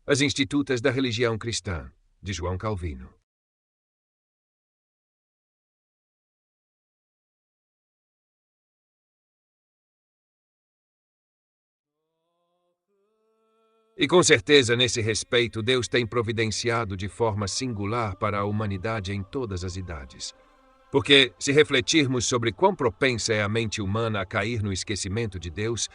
As Institutas da Religião Cristã, de João Calvino. E com certeza, nesse respeito, Deus tem providenciado de forma singular para a humanidade em todas as idades. Porque, se refletirmos sobre quão propensa é a mente humana a cair no esquecimento de Deus,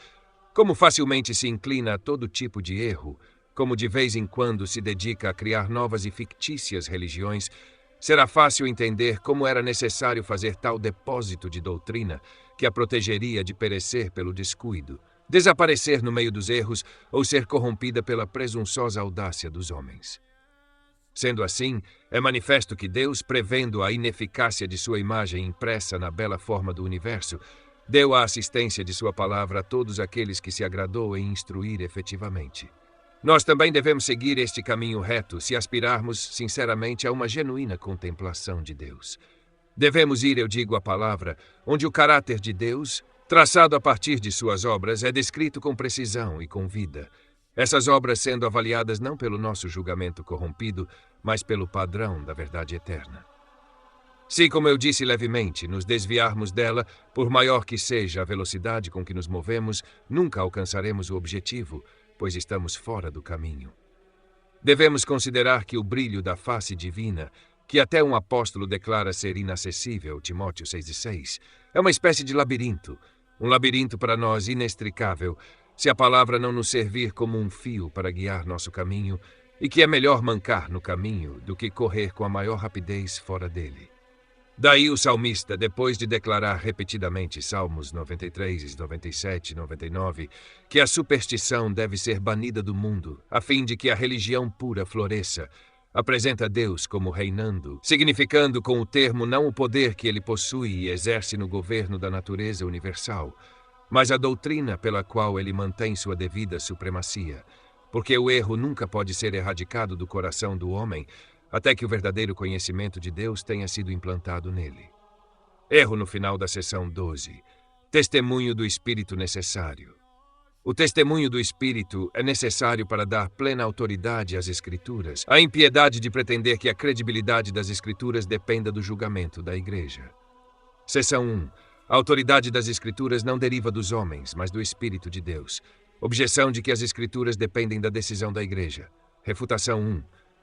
como facilmente se inclina a todo tipo de erro, como de vez em quando se dedica a criar novas e fictícias religiões, será fácil entender como era necessário fazer tal depósito de doutrina que a protegeria de perecer pelo descuido, desaparecer no meio dos erros ou ser corrompida pela presunçosa audácia dos homens. Sendo assim, é manifesto que Deus, prevendo a ineficácia de sua imagem impressa na bela forma do universo, deu a assistência de sua palavra a todos aqueles que se agradou em instruir efetivamente. Nós também devemos seguir este caminho reto se aspirarmos sinceramente a uma genuína contemplação de Deus. Devemos ir, eu digo a palavra, onde o caráter de Deus, traçado a partir de suas obras, é descrito com precisão e com vida. Essas obras sendo avaliadas não pelo nosso julgamento corrompido, mas pelo padrão da verdade eterna. Se, como eu disse levemente, nos desviarmos dela, por maior que seja a velocidade com que nos movemos, nunca alcançaremos o objetivo, pois estamos fora do caminho. Devemos considerar que o brilho da face divina, que até um apóstolo declara ser inacessível, Timóteo 6,6, é uma espécie de labirinto, um labirinto para nós inextricável, se a palavra não nos servir como um fio para guiar nosso caminho, e que é melhor mancar no caminho do que correr com a maior rapidez fora dele. Daí o salmista, depois de declarar repetidamente Salmos 93, 97 e 99, que a superstição deve ser banida do mundo, a fim de que a religião pura floresça, apresenta Deus como reinando, significando com o termo não o poder que ele possui e exerce no governo da natureza universal, mas a doutrina pela qual ele mantém sua devida supremacia, porque o erro nunca pode ser erradicado do coração do homem, até que o verdadeiro conhecimento de Deus tenha sido implantado nele. Erro no final da seção 12. Testemunho do Espírito necessário. O testemunho do Espírito é necessário para dar plena autoridade às Escrituras, a impiedade de pretender que a credibilidade das Escrituras dependa do julgamento da Igreja. Seção 1. A autoridade das Escrituras não deriva dos homens, mas do Espírito de Deus. Objeção de que as Escrituras dependem da decisão da Igreja. Refutação 1.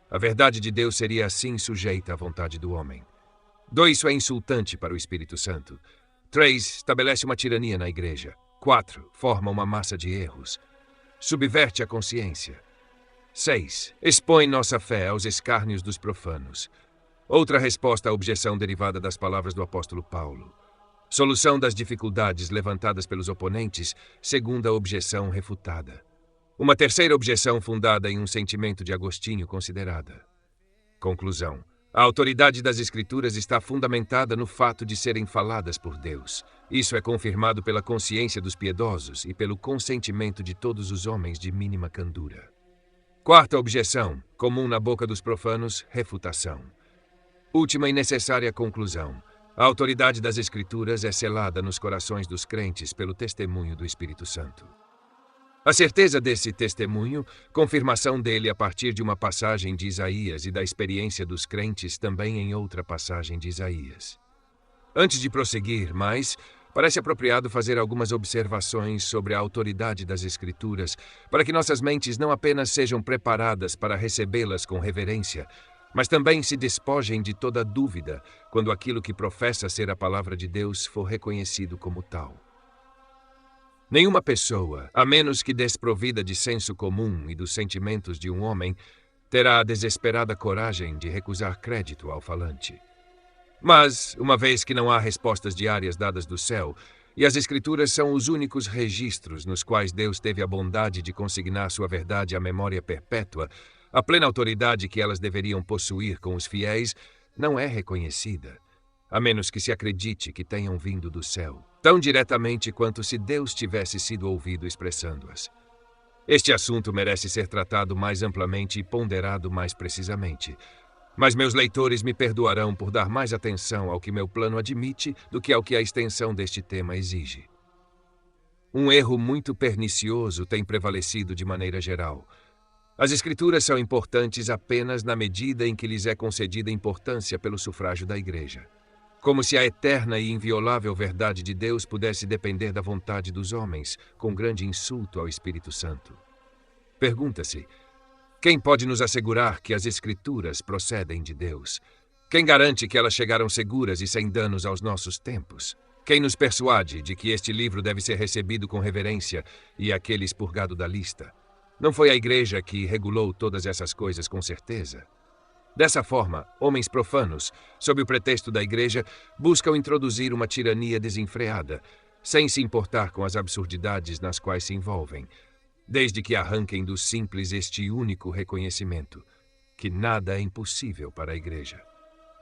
A verdade de Deus seria assim sujeita à vontade do homem. 2. Isso é insultante para o Espírito Santo. 3. Estabelece uma tirania na Igreja. 4. Forma uma massa de erros. Subverte a consciência. 6. Expõe nossa fé aos escárnios dos profanos. Outra resposta à objeção derivada das palavras do apóstolo Paulo. Solução das dificuldades levantadas pelos oponentes, segundo a objeção refutada. Uma terceira objeção fundada em um sentimento de Agostinho considerada. Conclusão. A autoridade das Escrituras está fundamentada no fato de serem faladas por Deus. Isso é confirmado pela consciência dos piedosos e pelo consentimento de todos os homens de mínima candura. Quarta objeção, comum na boca dos profanos, refutação. Última e necessária conclusão. A autoridade das Escrituras é selada nos corações dos crentes pelo testemunho do Espírito Santo. A certeza desse testemunho, confirmação dele a partir de uma passagem de Isaías e da experiência dos crentes também em outra passagem de Isaías. Antes de prosseguir mais, parece apropriado fazer algumas observações sobre a autoridade das Escrituras, para que nossas mentes não apenas sejam preparadas para recebê-las com reverência, mas também se despojem de toda dúvida quando aquilo que professa ser a palavra de Deus for reconhecido como tal. Nenhuma pessoa, a menos que desprovida de senso comum e dos sentimentos de um homem, terá a desesperada coragem de recusar crédito ao falante. Mas, uma vez que não há respostas diárias dadas do céu, e as Escrituras são os únicos registros nos quais Deus teve a bondade de consignar sua verdade à memória perpétua, a plena autoridade que elas deveriam possuir com os fiéis não é reconhecida, a menos que se acredite que tenham vindo do céu, tão diretamente quanto se Deus tivesse sido ouvido expressando-as. Este assunto merece ser tratado mais amplamente e ponderado mais precisamente, mas meus leitores me perdoarão por dar mais atenção ao que meu plano admite do que ao que a extensão deste tema exige. Um erro muito pernicioso tem prevalecido de maneira geral. As Escrituras são importantes apenas na medida em que lhes é concedida importância pelo sufrágio da Igreja. Como se a eterna e inviolável verdade de Deus pudesse depender da vontade dos homens, com grande insulto ao Espírito Santo. Pergunta-se: quem pode nos assegurar que as Escrituras procedem de Deus? Quem garante que elas chegaram seguras e sem danos aos nossos tempos? Quem nos persuade de que este livro deve ser recebido com reverência e aquele expurgado da lista? Não foi a Igreja que regulou todas essas coisas com certeza? Dessa forma, homens profanos, sob o pretexto da Igreja, buscam introduzir uma tirania desenfreada, sem se importar com as absurdidades nas quais se envolvem, desde que arranquem do simples este único reconhecimento, que nada é impossível para a Igreja.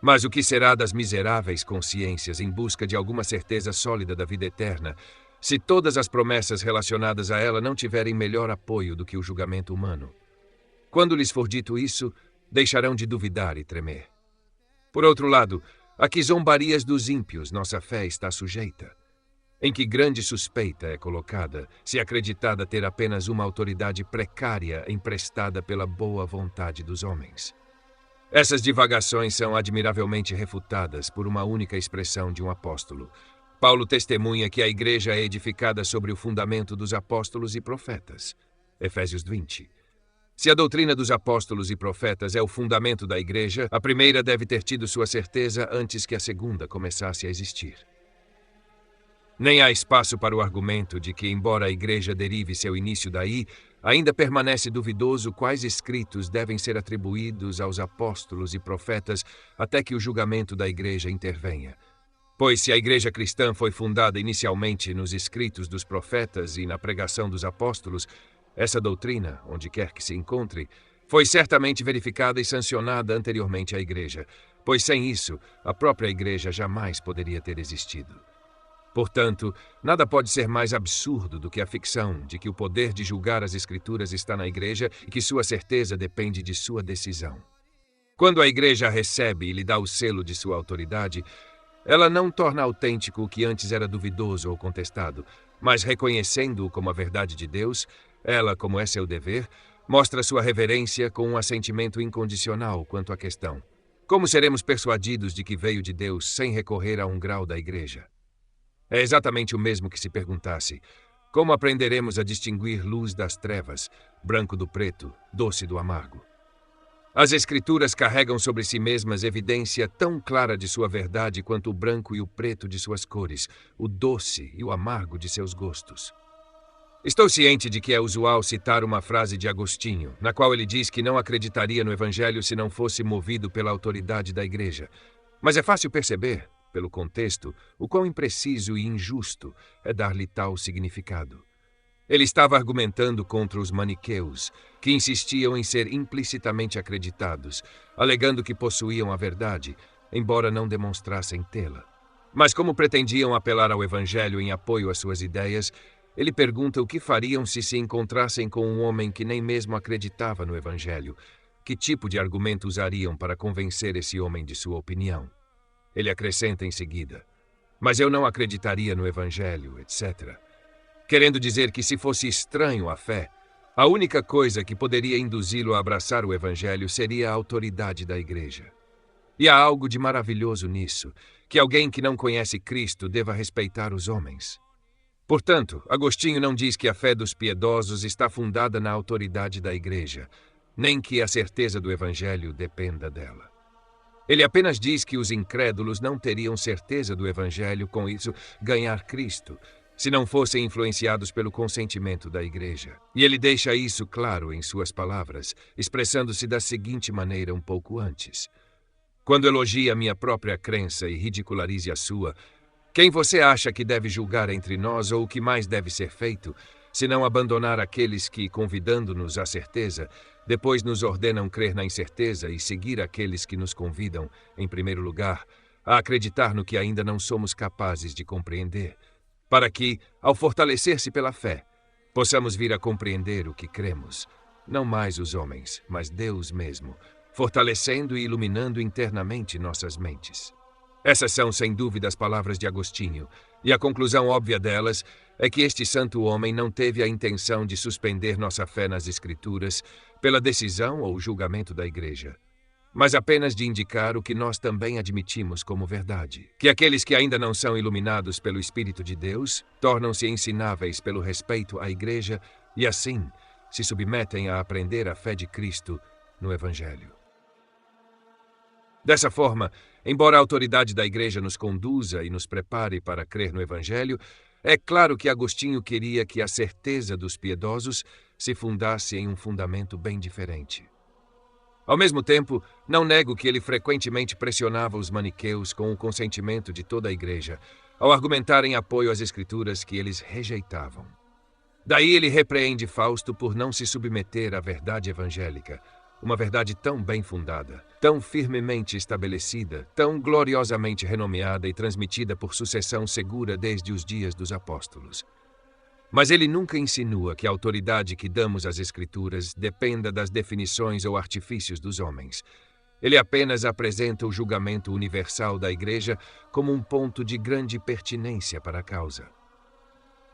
Mas o que será das miseráveis consciências em busca de alguma certeza sólida da vida eterna, se todas as promessas relacionadas a ela não tiverem melhor apoio do que o julgamento humano? Quando lhes for dito isso, deixarão de duvidar e tremer. Por outro lado, a que zombarias dos ímpios nossa fé está sujeita? Em que grande suspeita é colocada, se acreditada ter apenas uma autoridade precária emprestada pela boa vontade dos homens? Essas divagações são admiravelmente refutadas por uma única expressão de um apóstolo. Paulo testemunha que a Igreja é edificada sobre o fundamento dos apóstolos e profetas. Efésios 20. Se a doutrina dos apóstolos e profetas é o fundamento da Igreja, a primeira deve ter tido sua certeza antes que a segunda começasse a existir. Nem há espaço para o argumento de que, embora a Igreja derive seu início daí, ainda permanece duvidoso quais escritos devem ser atribuídos aos apóstolos e profetas até que o julgamento da Igreja intervenha. Pois se a Igreja cristã foi fundada inicialmente nos escritos dos profetas e na pregação dos apóstolos, essa doutrina, onde quer que se encontre, foi certamente verificada e sancionada anteriormente à Igreja, pois sem isso, a própria Igreja jamais poderia ter existido. Portanto, nada pode ser mais absurdo do que a ficção de que o poder de julgar as Escrituras está na Igreja e que sua certeza depende de sua decisão. Quando a Igreja a recebe e lhe dá o selo de sua autoridade, ela não torna autêntico o que antes era duvidoso ou contestado, mas reconhecendo-o como a verdade de Deus, ela, como é seu dever, mostra sua reverência com um assentimento incondicional quanto à questão. Como seremos persuadidos de que veio de Deus sem recorrer a um grau da Igreja? É exatamente o mesmo que se perguntasse: como aprenderemos a distinguir luz das trevas, branco do preto, doce do amargo? As Escrituras carregam sobre si mesmas evidência tão clara de sua verdade quanto o branco e o preto de suas cores, o doce e o amargo de seus gostos. Estou ciente de que é usual citar uma frase de Agostinho, na qual ele diz que não acreditaria no Evangelho se não fosse movido pela autoridade da Igreja. Mas é fácil perceber, pelo contexto, o quão impreciso e injusto é dar-lhe tal significado. Ele estava argumentando contra os maniqueus, que insistiam em ser implicitamente acreditados, alegando que possuíam a verdade, embora não demonstrassem tê-la. Mas como pretendiam apelar ao Evangelho em apoio às suas ideias, ele pergunta o que fariam se encontrassem com um homem que nem mesmo acreditava no Evangelho. Que tipo de argumento usariam para convencer esse homem de sua opinião? Ele acrescenta em seguida: mas eu não acreditaria no Evangelho, etc., querendo dizer que se fosse estranho à fé, a única coisa que poderia induzi-lo a abraçar o Evangelho seria a autoridade da Igreja. E há algo de maravilhoso nisso, que alguém que não conhece Cristo deva respeitar os homens. Portanto, Agostinho não diz que a fé dos piedosos está fundada na autoridade da Igreja, nem que a certeza do Evangelho dependa dela. Ele apenas diz que os incrédulos não teriam certeza do Evangelho, com isso, ganhar Cristo, se não fossem influenciados pelo consentimento da Igreja. E ele deixa isso claro em suas palavras, expressando-se da seguinte maneira um pouco antes: quando elogia a minha própria crença e ridicularize a sua, quem você acha que deve julgar entre nós ou o que mais deve ser feito, se não abandonar aqueles que, convidando-nos à certeza, depois nos ordenam crer na incerteza e seguir aqueles que nos convidam, em primeiro lugar, a acreditar no que ainda não somos capazes de compreender, para que, ao fortalecer-se pela fé, possamos vir a compreender o que cremos, não mais os homens, mas Deus mesmo, fortalecendo e iluminando internamente nossas mentes. Essas são, sem dúvida, as palavras de Agostinho, e a conclusão óbvia delas é que este santo homem não teve a intenção de suspender nossa fé nas Escrituras pela decisão ou julgamento da Igreja, mas apenas de indicar o que nós também admitimos como verdade, que aqueles que ainda não são iluminados pelo Espírito de Deus tornam-se ensináveis pelo respeito à Igreja e, assim, se submetem a aprender a fé de Cristo no Evangelho. Dessa forma, embora a autoridade da Igreja nos conduza e nos prepare para crer no Evangelho, é claro que Agostinho queria que a certeza dos piedosos se fundasse em um fundamento bem diferente. Ao mesmo tempo, não nego que ele frequentemente pressionava os maniqueus com o consentimento de toda a Igreja, ao argumentar em apoio às Escrituras que eles rejeitavam. Daí ele repreende Fausto por não se submeter à verdade evangélica, uma verdade tão bem fundada, tão firmemente estabelecida, tão gloriosamente renomeada e transmitida por sucessão segura desde os dias dos apóstolos. Mas ele nunca insinua que a autoridade que damos às Escrituras dependa das definições ou artifícios dos homens. Ele apenas apresenta o julgamento universal da Igreja como um ponto de grande pertinência para a causa.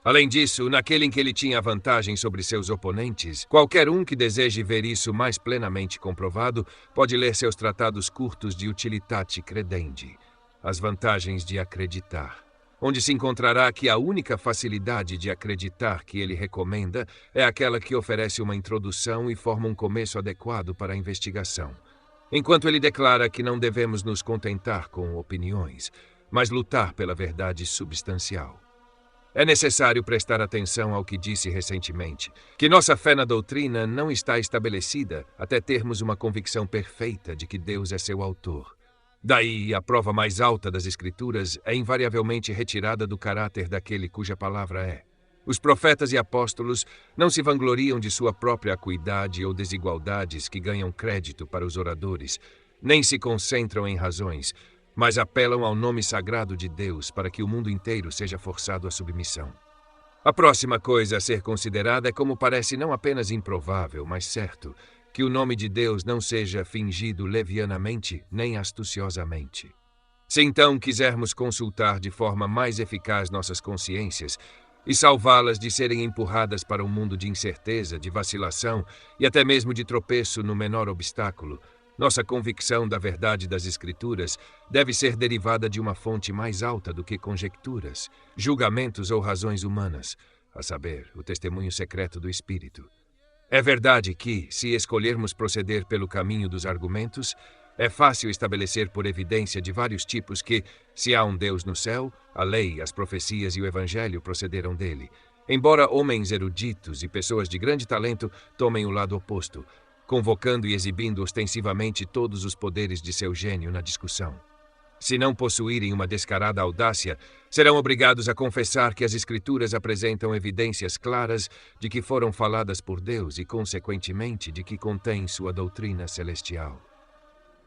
Além disso, naquele em que ele tinha vantagem sobre seus oponentes, qualquer um que deseje ver isso mais plenamente comprovado pode ler seus tratados curtos de Utilitate Credendi, As Vantagens de Acreditar, onde se encontrará que a única facilidade de acreditar que ele recomenda é aquela que oferece uma introdução e forma um começo adequado para a investigação, enquanto ele declara que não devemos nos contentar com opiniões, mas lutar pela verdade substancial. É necessário prestar atenção ao que disse recentemente, que nossa fé na doutrina não está estabelecida até termos uma convicção perfeita de que Deus é seu autor. Daí, a prova mais alta das Escrituras é invariavelmente retirada do caráter daquele cuja palavra é. Os profetas e apóstolos não se vangloriam de sua própria acuidade ou desigualdades que ganham crédito para os oradores, nem se concentram em razões, mas apelam ao nome sagrado de Deus para que o mundo inteiro seja forçado à submissão. A próxima coisa a ser considerada é como parece não apenas improvável, mas certo, que o nome de Deus não seja fingido levianamente nem astuciosamente. Se então quisermos consultar de forma mais eficaz nossas consciências e salvá-las de serem empurradas para um mundo de incerteza, de vacilação e até mesmo de tropeço no menor obstáculo, nossa convicção da verdade das Escrituras deve ser derivada de uma fonte mais alta do que conjecturas, julgamentos ou razões humanas, a saber, o testemunho secreto do Espírito. É verdade que, se escolhermos proceder pelo caminho dos argumentos, é fácil estabelecer por evidência de vários tipos que, se há um Deus no céu, a lei, as profecias e o Evangelho procederam dele, embora homens eruditos e pessoas de grande talento tomem o lado oposto, convocando e exibindo ostensivamente todos os poderes de seu gênio na discussão. Se não possuírem uma descarada audácia, serão obrigados a confessar que as Escrituras apresentam evidências claras de que foram faladas por Deus e, consequentemente, de que contêm sua doutrina celestial.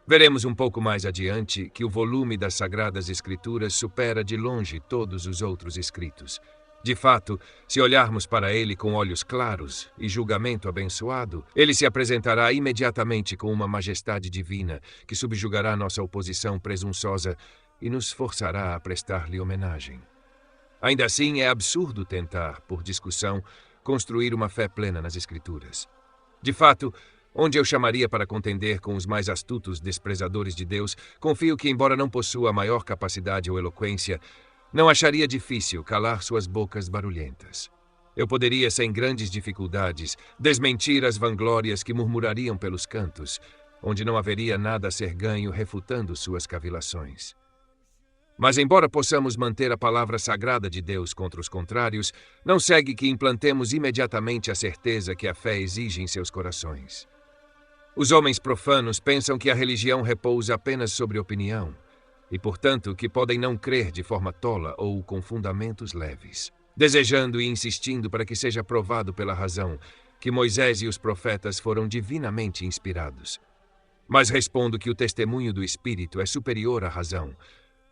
Veremos um pouco mais adiante que o volume das Sagradas Escrituras supera de longe todos os outros escritos. De fato, se olharmos para ele com olhos claros e julgamento abençoado, ele se apresentará imediatamente com uma majestade divina que subjugará nossa oposição presunçosa e nos forçará a prestar-lhe homenagem. Ainda assim, é absurdo tentar, por discussão, construir uma fé plena nas Escrituras. De fato, onde eu chamaria para contender com os mais astutos desprezadores de Deus, confio que, embora não possua maior capacidade ou eloquência, não acharia difícil calar suas bocas barulhentas. Eu poderia, sem grandes dificuldades, desmentir as vanglórias que murmurariam pelos cantos, onde não haveria nada a ser ganho refutando suas cavilações. Mas, embora possamos manter a palavra sagrada de Deus contra os contrários, não segue que implantemos imediatamente a certeza que a fé exige em seus corações. Os homens profanos pensam que a religião repousa apenas sobre opinião, e, portanto, que podem não crer de forma tola ou com fundamentos leves, desejando e insistindo para que seja provado pela razão que Moisés e os profetas foram divinamente inspirados. Mas respondo que o testemunho do Espírito é superior à razão,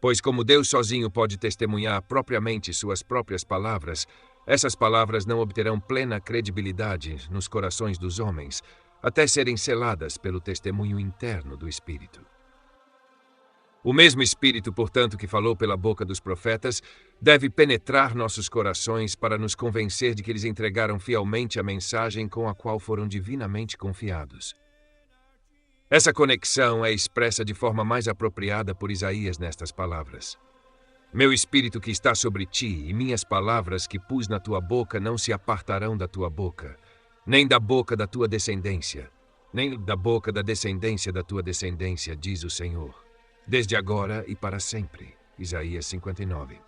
pois como Deus sozinho pode testemunhar propriamente suas próprias palavras, essas palavras não obterão plena credibilidade nos corações dos homens, até serem seladas pelo testemunho interno do Espírito. O mesmo Espírito, portanto, que falou pela boca dos profetas, deve penetrar nossos corações para nos convencer de que eles entregaram fielmente a mensagem com a qual foram divinamente confiados. Essa conexão é expressa de forma mais apropriada por Isaías nestas palavras. Meu Espírito que está sobre ti e minhas palavras que pus na tua boca não se apartarão da tua boca, nem da boca da tua descendência, nem da boca da descendência da tua descendência, diz o Senhor, desde agora e para sempre. Isaías 59.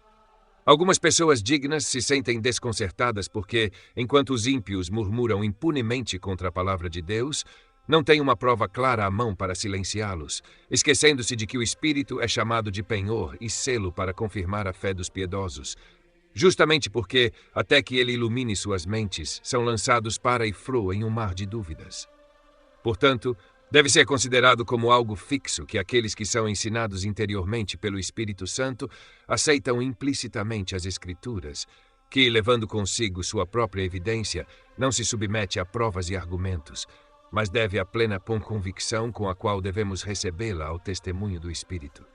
Algumas pessoas dignas se sentem desconcertadas porque, enquanto os ímpios murmuram impunemente contra a palavra de Deus, não têm uma prova clara à mão para silenciá-los, esquecendo-se de que o Espírito é chamado de penhor e selo para confirmar a fé dos piedosos, justamente porque, até que ele ilumine suas mentes, são lançados para e fro em um mar de dúvidas. Portanto, deve ser considerado como algo fixo que aqueles que são ensinados interiormente pelo Espírito Santo aceitam implicitamente as Escrituras, que, levando consigo sua própria evidência, não se submete a provas e argumentos, mas deve a plena convicção com a qual devemos recebê-la ao testemunho do Espírito.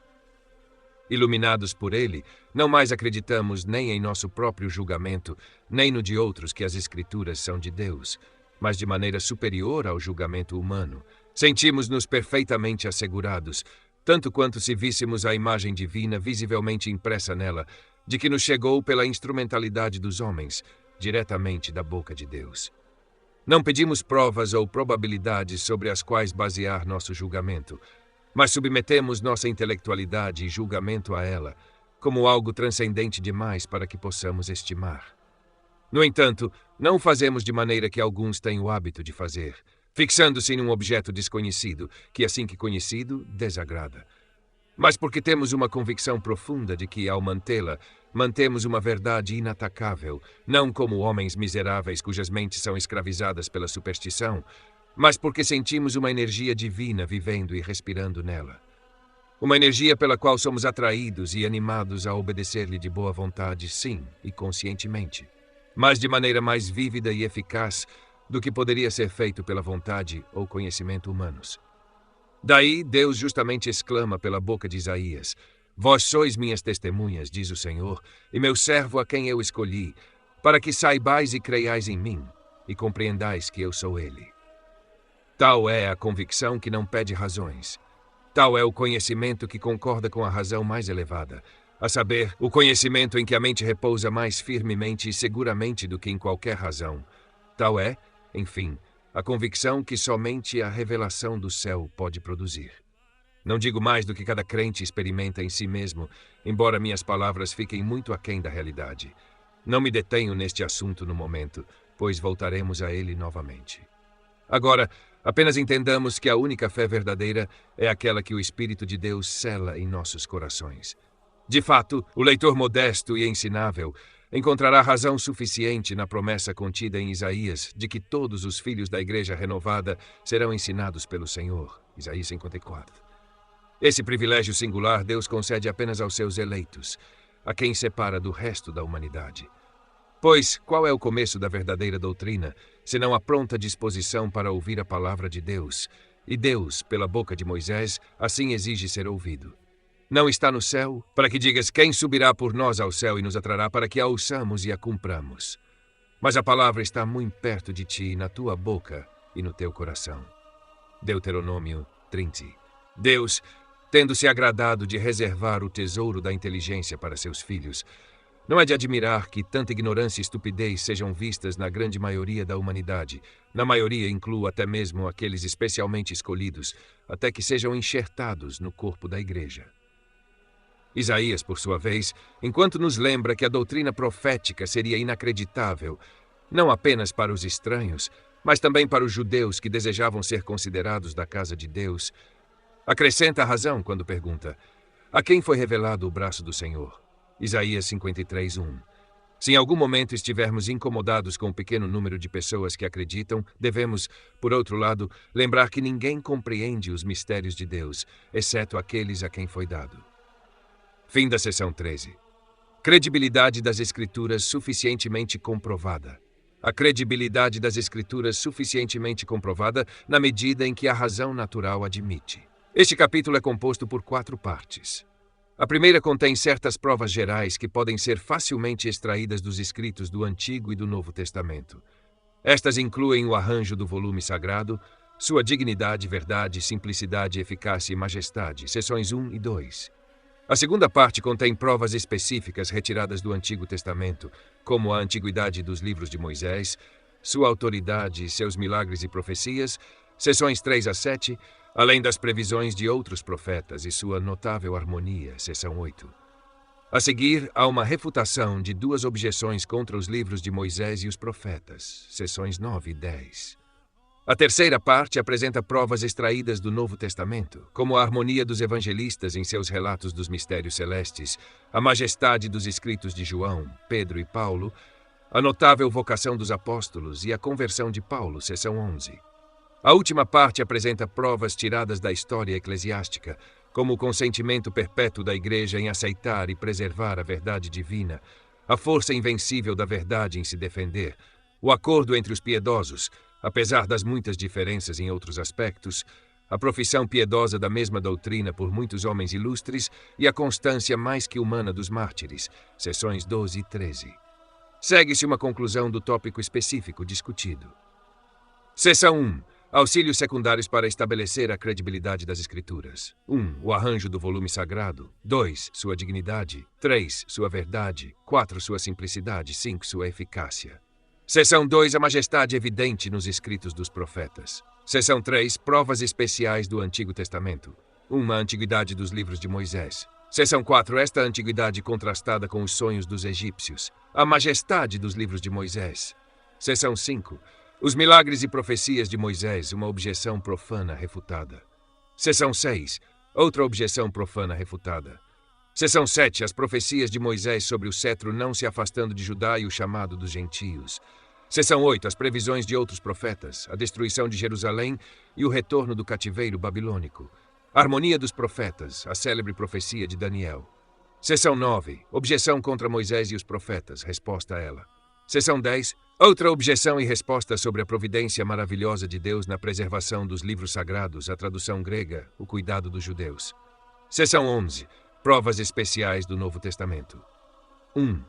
Iluminados por ele, não mais acreditamos nem em nosso próprio julgamento, nem no de outros que as Escrituras são de Deus, mas de maneira superior ao julgamento humano. Sentimos-nos perfeitamente assegurados, tanto quanto se víssemos a imagem divina visivelmente impressa nela, de que nos chegou pela instrumentalidade dos homens, diretamente da boca de Deus. Não pedimos provas ou probabilidades sobre as quais basear nosso julgamento, mas submetemos nossa intelectualidade e julgamento a ela, como algo transcendente demais para que possamos estimar. No entanto, não o fazemos de maneira que alguns têm o hábito de fazer, fixando-se em um objeto desconhecido, que assim que conhecido, desagrada. Mas porque temos uma convicção profunda de que, ao mantê-la, mantemos uma verdade inatacável, não como homens miseráveis cujas mentes são escravizadas pela superstição, mas porque sentimos uma energia divina vivendo e respirando nela. Uma energia pela qual somos atraídos e animados a obedecer-lhe de boa vontade, sim, e conscientemente, mas de maneira mais vívida e eficaz do que poderia ser feito pela vontade ou conhecimento humanos. Daí, Deus justamente exclama pela boca de Isaías: Vós sois minhas testemunhas, diz o Senhor, e meu servo a quem eu escolhi, para que saibais e creiais em mim, e compreendais que eu sou ele. Tal é a convicção que não pede razões. Tal é o conhecimento que concorda com a razão mais elevada, a saber, o conhecimento em que a mente repousa mais firmemente e seguramente do que em qualquer razão. Tal é, enfim, a convicção que somente a revelação do céu pode produzir. Não digo mais do que cada crente experimenta em si mesmo, embora minhas palavras fiquem muito aquém da realidade. Não me detenho neste assunto no momento, pois voltaremos a ele novamente. Agora, apenas entendamos que a única fé verdadeira é aquela que o Espírito de Deus sela em nossos corações. De fato, o leitor modesto e ensinável encontrará razão suficiente na promessa contida em Isaías de que todos os filhos da Igreja renovada serão ensinados pelo Senhor. Isaías 54. Esse privilégio singular Deus concede apenas aos seus eleitos, a quem separa do resto da humanidade. Pois, qual é o começo da verdadeira doutrina, senão a pronta disposição para ouvir a palavra de Deus? E Deus, pela boca de Moisés, assim exige ser ouvido. Não está no céu, para que digas quem subirá por nós ao céu e nos atrará para que a ouçamos e a cumpramos. Mas a palavra está muito perto de ti, na tua boca e no teu coração. Deuteronômio 30. Deus, tendo se agradado de reservar o tesouro da inteligência para seus filhos, não é de admirar que tanta ignorância e estupidez sejam vistas na grande maioria da humanidade. Na maioria incluo até mesmo aqueles especialmente escolhidos, até que sejam enxertados no corpo da igreja. Isaías, por sua vez, enquanto nos lembra que a doutrina profética seria inacreditável, não apenas para os estranhos, mas também para os judeus que desejavam ser considerados da casa de Deus, acrescenta a razão quando pergunta: a quem foi revelado o braço do Senhor? Isaías 53:1. Se em algum momento estivermos incomodados com o pequeno número de pessoas que acreditam, devemos, por outro lado, lembrar que ninguém compreende os mistérios de Deus, exceto aqueles a quem foi dado. Fim da seção 13. Credibilidade das Escrituras suficientemente comprovada. A credibilidade das Escrituras suficientemente comprovada na medida em que a razão natural admite. Este capítulo é composto por 4 partes. A primeira contém certas provas gerais que podem ser facilmente extraídas dos escritos do Antigo e do Novo Testamento. Estas incluem o arranjo do volume sagrado, sua dignidade, verdade, simplicidade, eficácia e majestade, seções 1 e 2. A segunda parte contém provas específicas retiradas do Antigo Testamento, como a antiguidade dos livros de Moisés, sua autoridade, seus milagres e profecias, seções 3 a 7, além das previsões de outros profetas e sua notável harmonia, seção 8. A seguir, há uma refutação de 2 objeções contra os livros de Moisés e os profetas, seções 9 e 10. A terceira parte apresenta provas extraídas do Novo Testamento, como a harmonia dos evangelistas em seus relatos dos mistérios celestes, a majestade dos escritos de João, Pedro e Paulo, a notável vocação dos apóstolos e a conversão de Paulo, seção 11. A última parte apresenta provas tiradas da história eclesiástica, como o consentimento perpétuo da Igreja em aceitar e preservar a verdade divina, a força invencível da verdade em se defender, o acordo entre os piedosos, apesar das muitas diferenças em outros aspectos, a profissão piedosa da mesma doutrina por muitos homens ilustres e a constância mais que humana dos mártires, seções 12 e 13. Segue-se uma conclusão do tópico específico discutido. Seção 1. Auxílios secundários para estabelecer a credibilidade das Escrituras. 1. O arranjo do volume sagrado. 2. Sua dignidade. 3. Sua verdade. 4. Sua simplicidade. 5. Sua eficácia. Seção 2. A majestade evidente nos escritos dos profetas. Seção 3. Provas especiais do Antigo Testamento. 1. A antiguidade dos livros de Moisés. Seção 4. Esta antiguidade contrastada com os sonhos dos egípcios. A majestade dos livros de Moisés. Seção 5. Os milagres e profecias de Moisés, uma objeção profana refutada. Seção 6. Outra objeção profana refutada. Seção 7. As profecias de Moisés sobre o cetro não se afastando de Judá e o chamado dos gentios. Seção 8. As previsões de outros profetas, a destruição de Jerusalém e o retorno do cativeiro babilônico. A harmonia dos profetas, a célebre profecia de Daniel. Seção 9. Objeção contra Moisés e os profetas, resposta a ela. Seção 10. Outra objeção e resposta sobre a providência maravilhosa de Deus na preservação dos livros sagrados, a tradução grega, o cuidado dos judeus. Seção 11. Provas especiais do Novo Testamento. 1.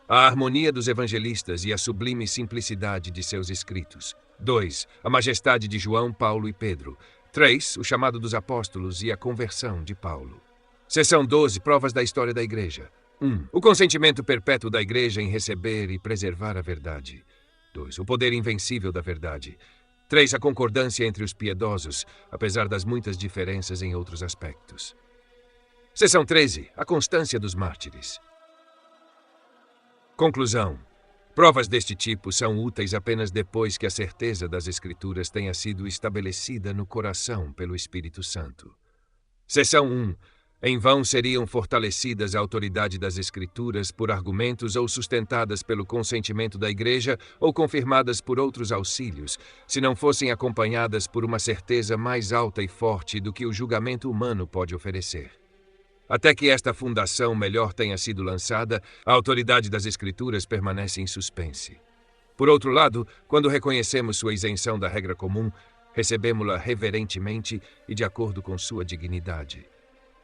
A harmonia dos evangelistas e a sublime simplicidade de seus escritos. 2. A majestade de João, Paulo e Pedro. 3. O chamado dos apóstolos e a conversão de Paulo. Seção 12. Provas da história da Igreja. 1. O consentimento perpétuo da Igreja em receber e preservar a verdade. 2. O poder invencível da verdade. 3. A concordância entre os piedosos, apesar das muitas diferenças em outros aspectos. Seção 13. A constância dos mártires. Conclusão. Provas deste tipo são úteis apenas depois que a certeza das Escrituras tenha sido estabelecida no coração pelo Espírito Santo. Seção 1. Em vão seriam fortalecidas a autoridade das Escrituras por argumentos ou sustentadas pelo consentimento da Igreja ou confirmadas por outros auxílios, se não fossem acompanhadas por uma certeza mais alta e forte do que o julgamento humano pode oferecer. Até que esta fundação melhor tenha sido lançada, a autoridade das Escrituras permanece em suspense. Por outro lado, quando reconhecemos sua isenção da regra comum, recebemos-la reverentemente e de acordo com sua dignidade.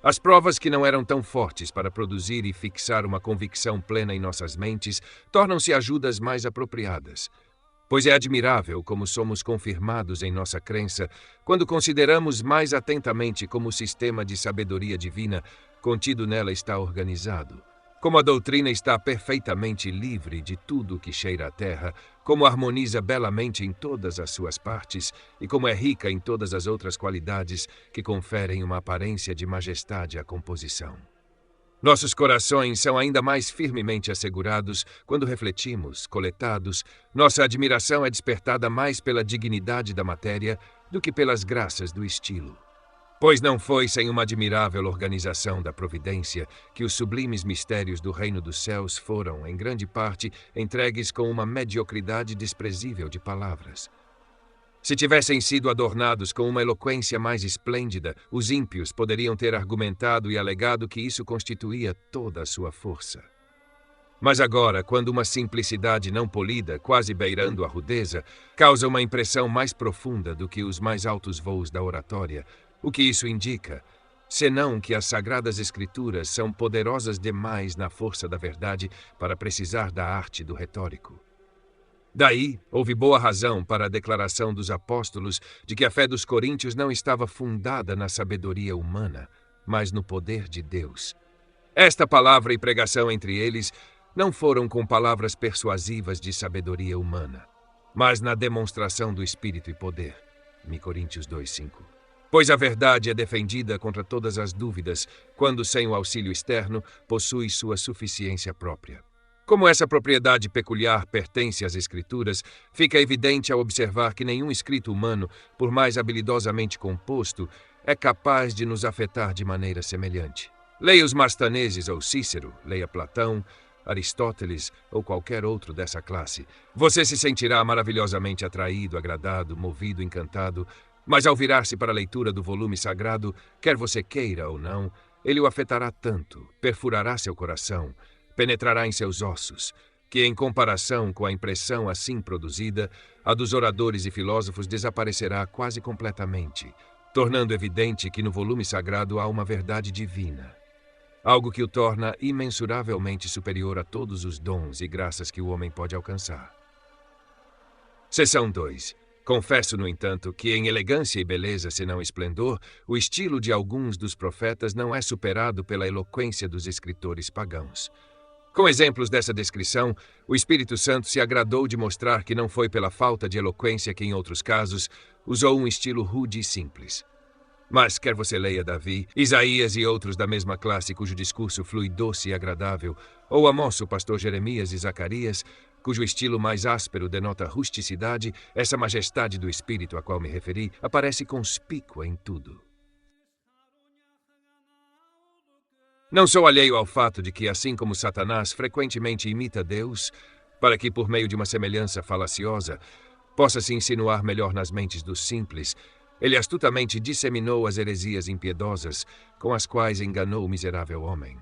As provas que não eram tão fortes para produzir e fixar uma convicção plena em nossas mentes tornam-se ajudas mais apropriadas, pois é admirável como somos confirmados em nossa crença quando consideramos mais atentamente como o sistema de sabedoria divina contido nela está organizado, como a doutrina está perfeitamente livre de tudo o que cheira à terra, como harmoniza belamente em todas as suas partes e como é rica em todas as outras qualidades que conferem uma aparência de majestade à composição. Nossos corações são ainda mais firmemente assegurados quando refletimos, coletados, nossa admiração é despertada mais pela dignidade da matéria do que pelas graças do estilo. Pois não foi sem uma admirável organização da providência que os sublimes mistérios do reino dos céus foram, em grande parte, entregues com uma mediocridade desprezível de palavras. Se tivessem sido adornados com uma eloquência mais esplêndida, os ímpios poderiam ter argumentado e alegado que isso constituía toda a sua força. Mas agora, quando uma simplicidade não polida, quase beirando a rudeza, causa uma impressão mais profunda do que os mais altos voos da oratória, O que isso indica? Senão que as Sagradas Escrituras são poderosas demais na força da verdade para precisar da arte do retórico. Daí, houve boa razão para a declaração dos apóstolos de que a fé dos coríntios não estava fundada na sabedoria humana, mas no poder de Deus. Esta palavra e pregação entre eles não foram com palavras persuasivas de sabedoria humana, mas na demonstração do Espírito e poder. 1 Coríntios 2:5. Pois a verdade é defendida contra todas as dúvidas, quando, sem o auxílio externo, possui sua suficiência própria. Como essa propriedade peculiar pertence às Escrituras, fica evidente ao observar que nenhum escrito humano, por mais habilidosamente composto, é capaz de nos afetar de maneira semelhante. Leia os Mastaneses ou Cícero, leia Platão, Aristóteles ou qualquer outro dessa classe. Você se sentirá maravilhosamente atraído, agradado, movido, encantado, mas ao virar-se para a leitura do volume sagrado, quer você queira ou não, ele o afetará tanto, perfurará seu coração, penetrará em seus ossos, que em comparação com a impressão assim produzida, a dos oradores e filósofos desaparecerá quase completamente, tornando evidente que no volume sagrado há uma verdade divina, algo que o torna imensuravelmente superior a todos os dons e graças que o homem pode alcançar. Seção 2. Confesso, no entanto, que em elegância e beleza, se não esplendor, o estilo de alguns dos profetas não é superado pela eloquência dos escritores pagãos. Com exemplos dessa descrição, o Espírito Santo se agradou de mostrar que não foi pela falta de eloquência que, em outros casos, usou um estilo rude e simples. Mas quer você leia Davi, Isaías e outros da mesma classe cujo discurso flui doce e agradável, ou Amós, o pastor Jeremias e Zacarias, cujo estilo mais áspero denota rusticidade, essa majestade do espírito a qual me referi aparece conspícua em tudo. Não sou alheio ao fato de que, assim como Satanás frequentemente imita Deus, para que, por meio de uma semelhança falaciosa, possa se insinuar melhor nas mentes dos simples, ele astutamente disseminou as heresias impiedosas com as quais enganou o miserável homem,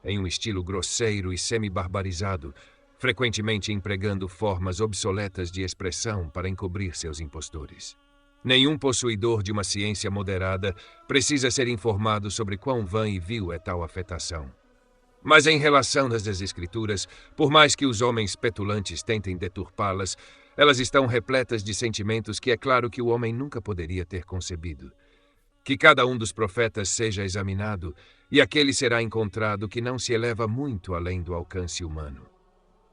em um estilo grosseiro e semi-barbarizado, frequentemente empregando formas obsoletas de expressão para encobrir seus impostores. Nenhum possuidor de uma ciência moderada precisa ser informado sobre quão vã e vil é tal afetação. Mas em relação às Escrituras, por mais que os homens petulantes tentem deturpá-las, elas estão repletas de sentimentos que é claro que o homem nunca poderia ter concebido. Que cada um dos profetas seja examinado, e aquele será encontrado que não se eleva muito além do alcance humano.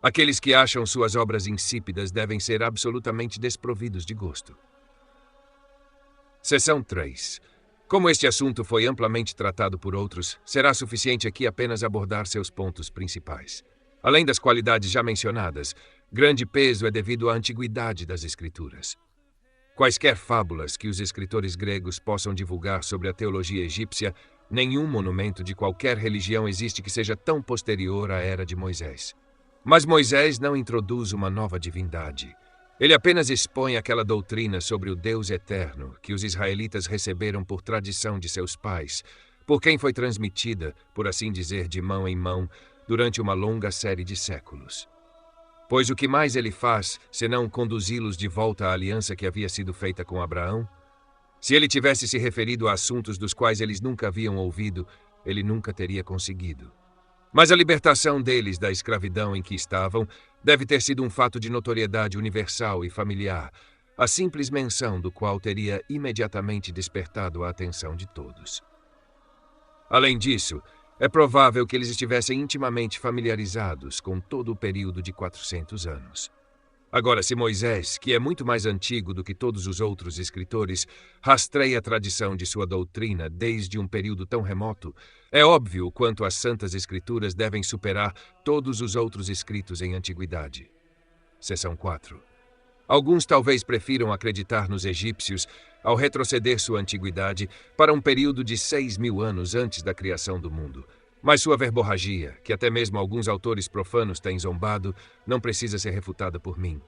Aqueles que acham suas obras insípidas devem ser absolutamente desprovidos de gosto. Seção 3. Como este assunto foi amplamente tratado por outros, será suficiente aqui apenas abordar seus pontos principais. Além das qualidades já mencionadas, grande peso é devido à antiguidade das Escrituras. Quaisquer fábulas que os escritores gregos possam divulgar sobre a teologia egípcia, nenhum monumento de qualquer religião existe que seja tão posterior à era de Moisés. Mas Moisés não introduz uma nova divindade. Ele apenas expõe aquela doutrina sobre o Deus eterno que os israelitas receberam por tradição de seus pais, por quem foi transmitida, por assim dizer, de mão em mão, durante uma longa série de séculos. Pois o que mais ele faz, senão conduzi-los de volta à aliança que havia sido feita com Abraão? Se ele tivesse se referido a assuntos dos quais eles nunca haviam ouvido, ele nunca teria conseguido. Mas a libertação deles da escravidão em que estavam deve ter sido um fato de notoriedade universal e familiar, a simples menção do qual teria imediatamente despertado a atenção de todos. Além disso, é provável que eles estivessem intimamente familiarizados com todo o período de 400 anos. Agora, se Moisés, que é muito mais antigo do que todos os outros escritores, rastreia a tradição de sua doutrina desde um período tão remoto, é óbvio o quanto as Santas Escrituras devem superar todos os outros escritos em antiguidade. Seção 4. Alguns talvez prefiram acreditar nos egípcios ao retroceder sua antiguidade para um período de 6.000 anos antes da criação do mundo. Mas sua verborragia, que até mesmo alguns autores profanos têm zombado, não precisa ser refutada por mim.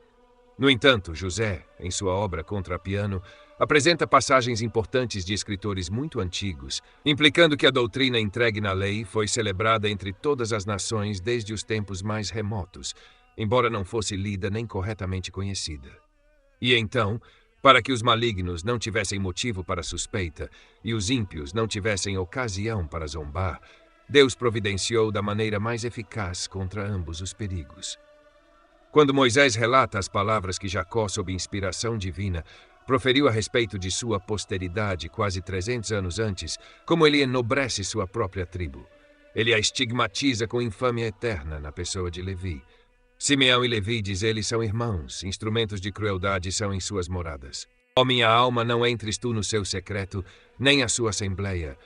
No entanto, José, em sua obra Contra Piano, apresenta passagens importantes de escritores muito antigos, implicando que a doutrina entregue na lei foi celebrada entre todas as nações desde os tempos mais remotos, embora não fosse lida nem corretamente conhecida. E então, Para que os malignos não tivessem motivo para suspeita e os ímpios não tivessem ocasião para zombar, Deus providenciou da maneira mais eficaz contra ambos os perigos. Quando Moisés relata as palavras que Jacó, sob inspiração divina, proferiu a respeito de sua posteridade quase 300 anos antes, como ele enobrece sua própria tribo. Ele a estigmatiza com infâmia eterna na pessoa de Levi. Simeão e Levi, diz ele, são irmãos, instrumentos de crueldade são em suas moradas. Ó minha alma, não entres tu no seu secreto, nem a sua assembleia.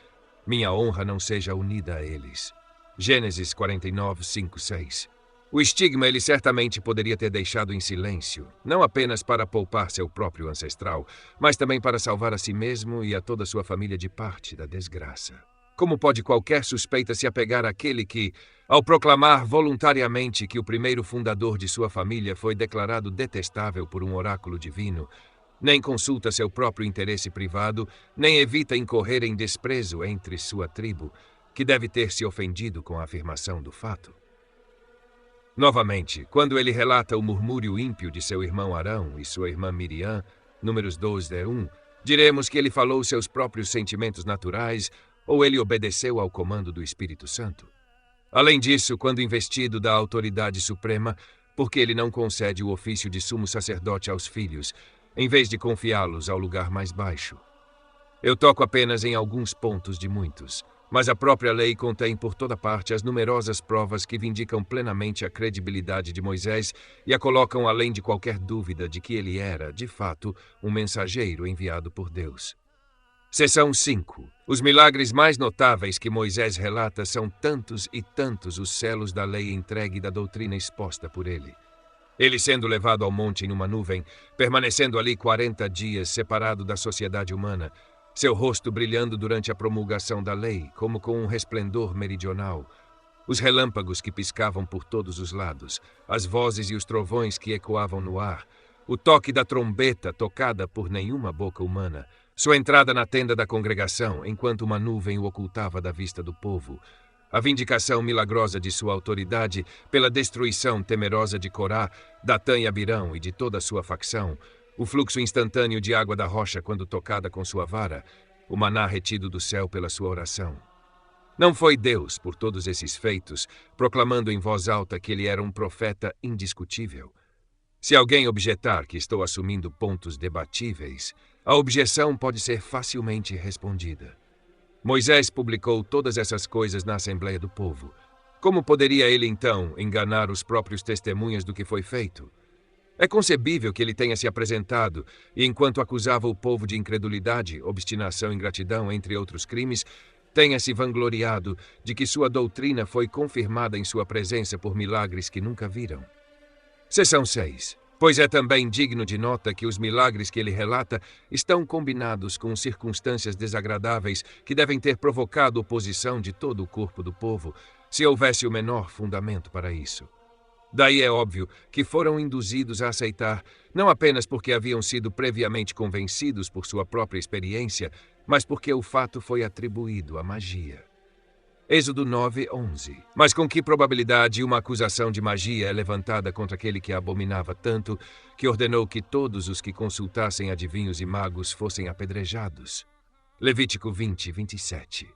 Minha honra não seja unida a eles. Gênesis 49, 5, 6. O estigma ele certamente poderia ter deixado em silêncio, não apenas para poupar seu próprio ancestral, mas também para salvar a si mesmo e a toda a sua família de parte da desgraça. Como pode qualquer suspeita se apegar àquele que, ao proclamar voluntariamente que o primeiro fundador de sua família foi declarado detestável por um oráculo divino, nem consulta seu próprio interesse privado, nem evita incorrer em desprezo entre sua tribo, que deve ter se ofendido com a afirmação do fato? Novamente, quando ele relata o murmúrio ímpio de seu irmão Arão e sua irmã Miriam, Números 12:1, diremos que ele falou seus próprios sentimentos naturais ou ele obedeceu ao comando do Espírito Santo. Além disso, quando investido da autoridade suprema, porque ele não concede o ofício de sumo sacerdote aos filhos, em vez de confiá-los ao lugar mais baixo. Eu toco apenas em alguns pontos de muitos, mas a própria lei contém por toda parte as numerosas provas que vindicam plenamente a credibilidade de Moisés e a colocam além de qualquer dúvida de que ele era, de fato, um mensageiro enviado por Deus. Seção 5. Os milagres mais notáveis que Moisés relata são tantos e tantos os selos da lei entregue e da doutrina exposta por ele. Ele sendo levado ao monte numa nuvem, permanecendo ali 40 dias separado da sociedade humana, seu rosto brilhando durante a promulgação da lei, como com um resplendor meridional, os relâmpagos que piscavam por todos os lados, as vozes e os trovões que ecoavam no ar, o toque da trombeta tocada por nenhuma boca humana, sua entrada na tenda da congregação, enquanto uma nuvem o ocultava da vista do povo, a vindicação milagrosa de sua autoridade pela destruição temerosa de Corá, Datã e Abirão e de toda a sua facção, o fluxo instantâneo de água da rocha quando tocada com sua vara, o maná retido do céu pela sua oração. Não foi Deus, por todos esses feitos, proclamando em voz alta que ele era um profeta indiscutível. Se alguém objetar que estou assumindo pontos debatíveis, a objeção pode ser facilmente respondida. Moisés publicou todas essas coisas na Assembleia do Povo. Como poderia ele, então, enganar os próprios testemunhas do que foi feito? É concebível que ele tenha se apresentado e, enquanto acusava o povo de incredulidade, obstinação e ingratidão, entre outros crimes, tenha se vangloriado de que sua doutrina foi confirmada em sua presença por milagres que nunca viram. Seção 6. Pois é também digno de nota que os milagres que ele relata estão combinados com circunstâncias desagradáveis que devem ter provocado oposição de todo o corpo do povo, se houvesse o menor fundamento para isso. Daí é óbvio que foram induzidos a aceitar, não apenas porque haviam sido previamente convencidos por sua própria experiência, mas porque o fato foi atribuído à magia. Êxodo 9:11. Mas com que probabilidade uma acusação de magia é levantada contra aquele que a abominava tanto, que ordenou que todos os que consultassem adivinhos e magos fossem apedrejados? Levítico 20:27.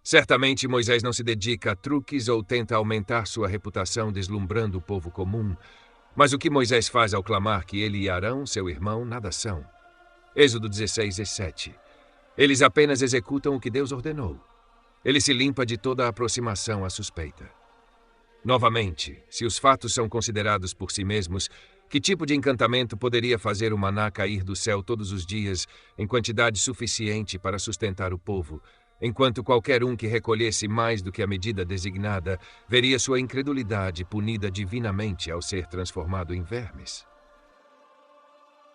Certamente Moisés não se dedica a truques ou tenta aumentar sua reputação deslumbrando o povo comum, mas o que Moisés faz ao clamar que ele e Arão, seu irmão, nada são? Êxodo 16:7. Eles apenas executam o que Deus ordenou. Ele se limpa de toda a aproximação à suspeita. Novamente, se os fatos são considerados por si mesmos, que tipo de encantamento poderia fazer o maná cair do céu todos os dias em quantidade suficiente para sustentar o povo, enquanto qualquer um que recolhesse mais do que a medida designada veria sua incredulidade punida divinamente ao ser transformado em vermes?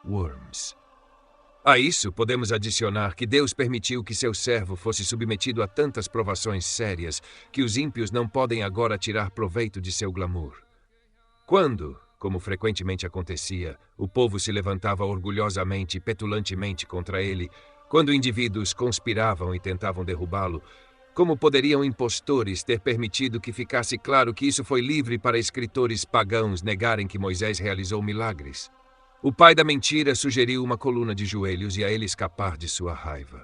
Worms. A isso podemos adicionar que Deus permitiu que seu servo fosse submetido a tantas provações sérias que os ímpios não podem agora tirar proveito de seu glamour. Quando, como frequentemente acontecia, o povo se levantava orgulhosamente e petulantemente contra ele, quando indivíduos conspiravam e tentavam derrubá-lo, como poderiam impostores ter permitido que ficasse claro que isso foi livre para escritores pagãos negarem que Moisés realizou milagres? O pai da mentira sugeriu uma coluna de joelhos e a ele escapar de sua raiva.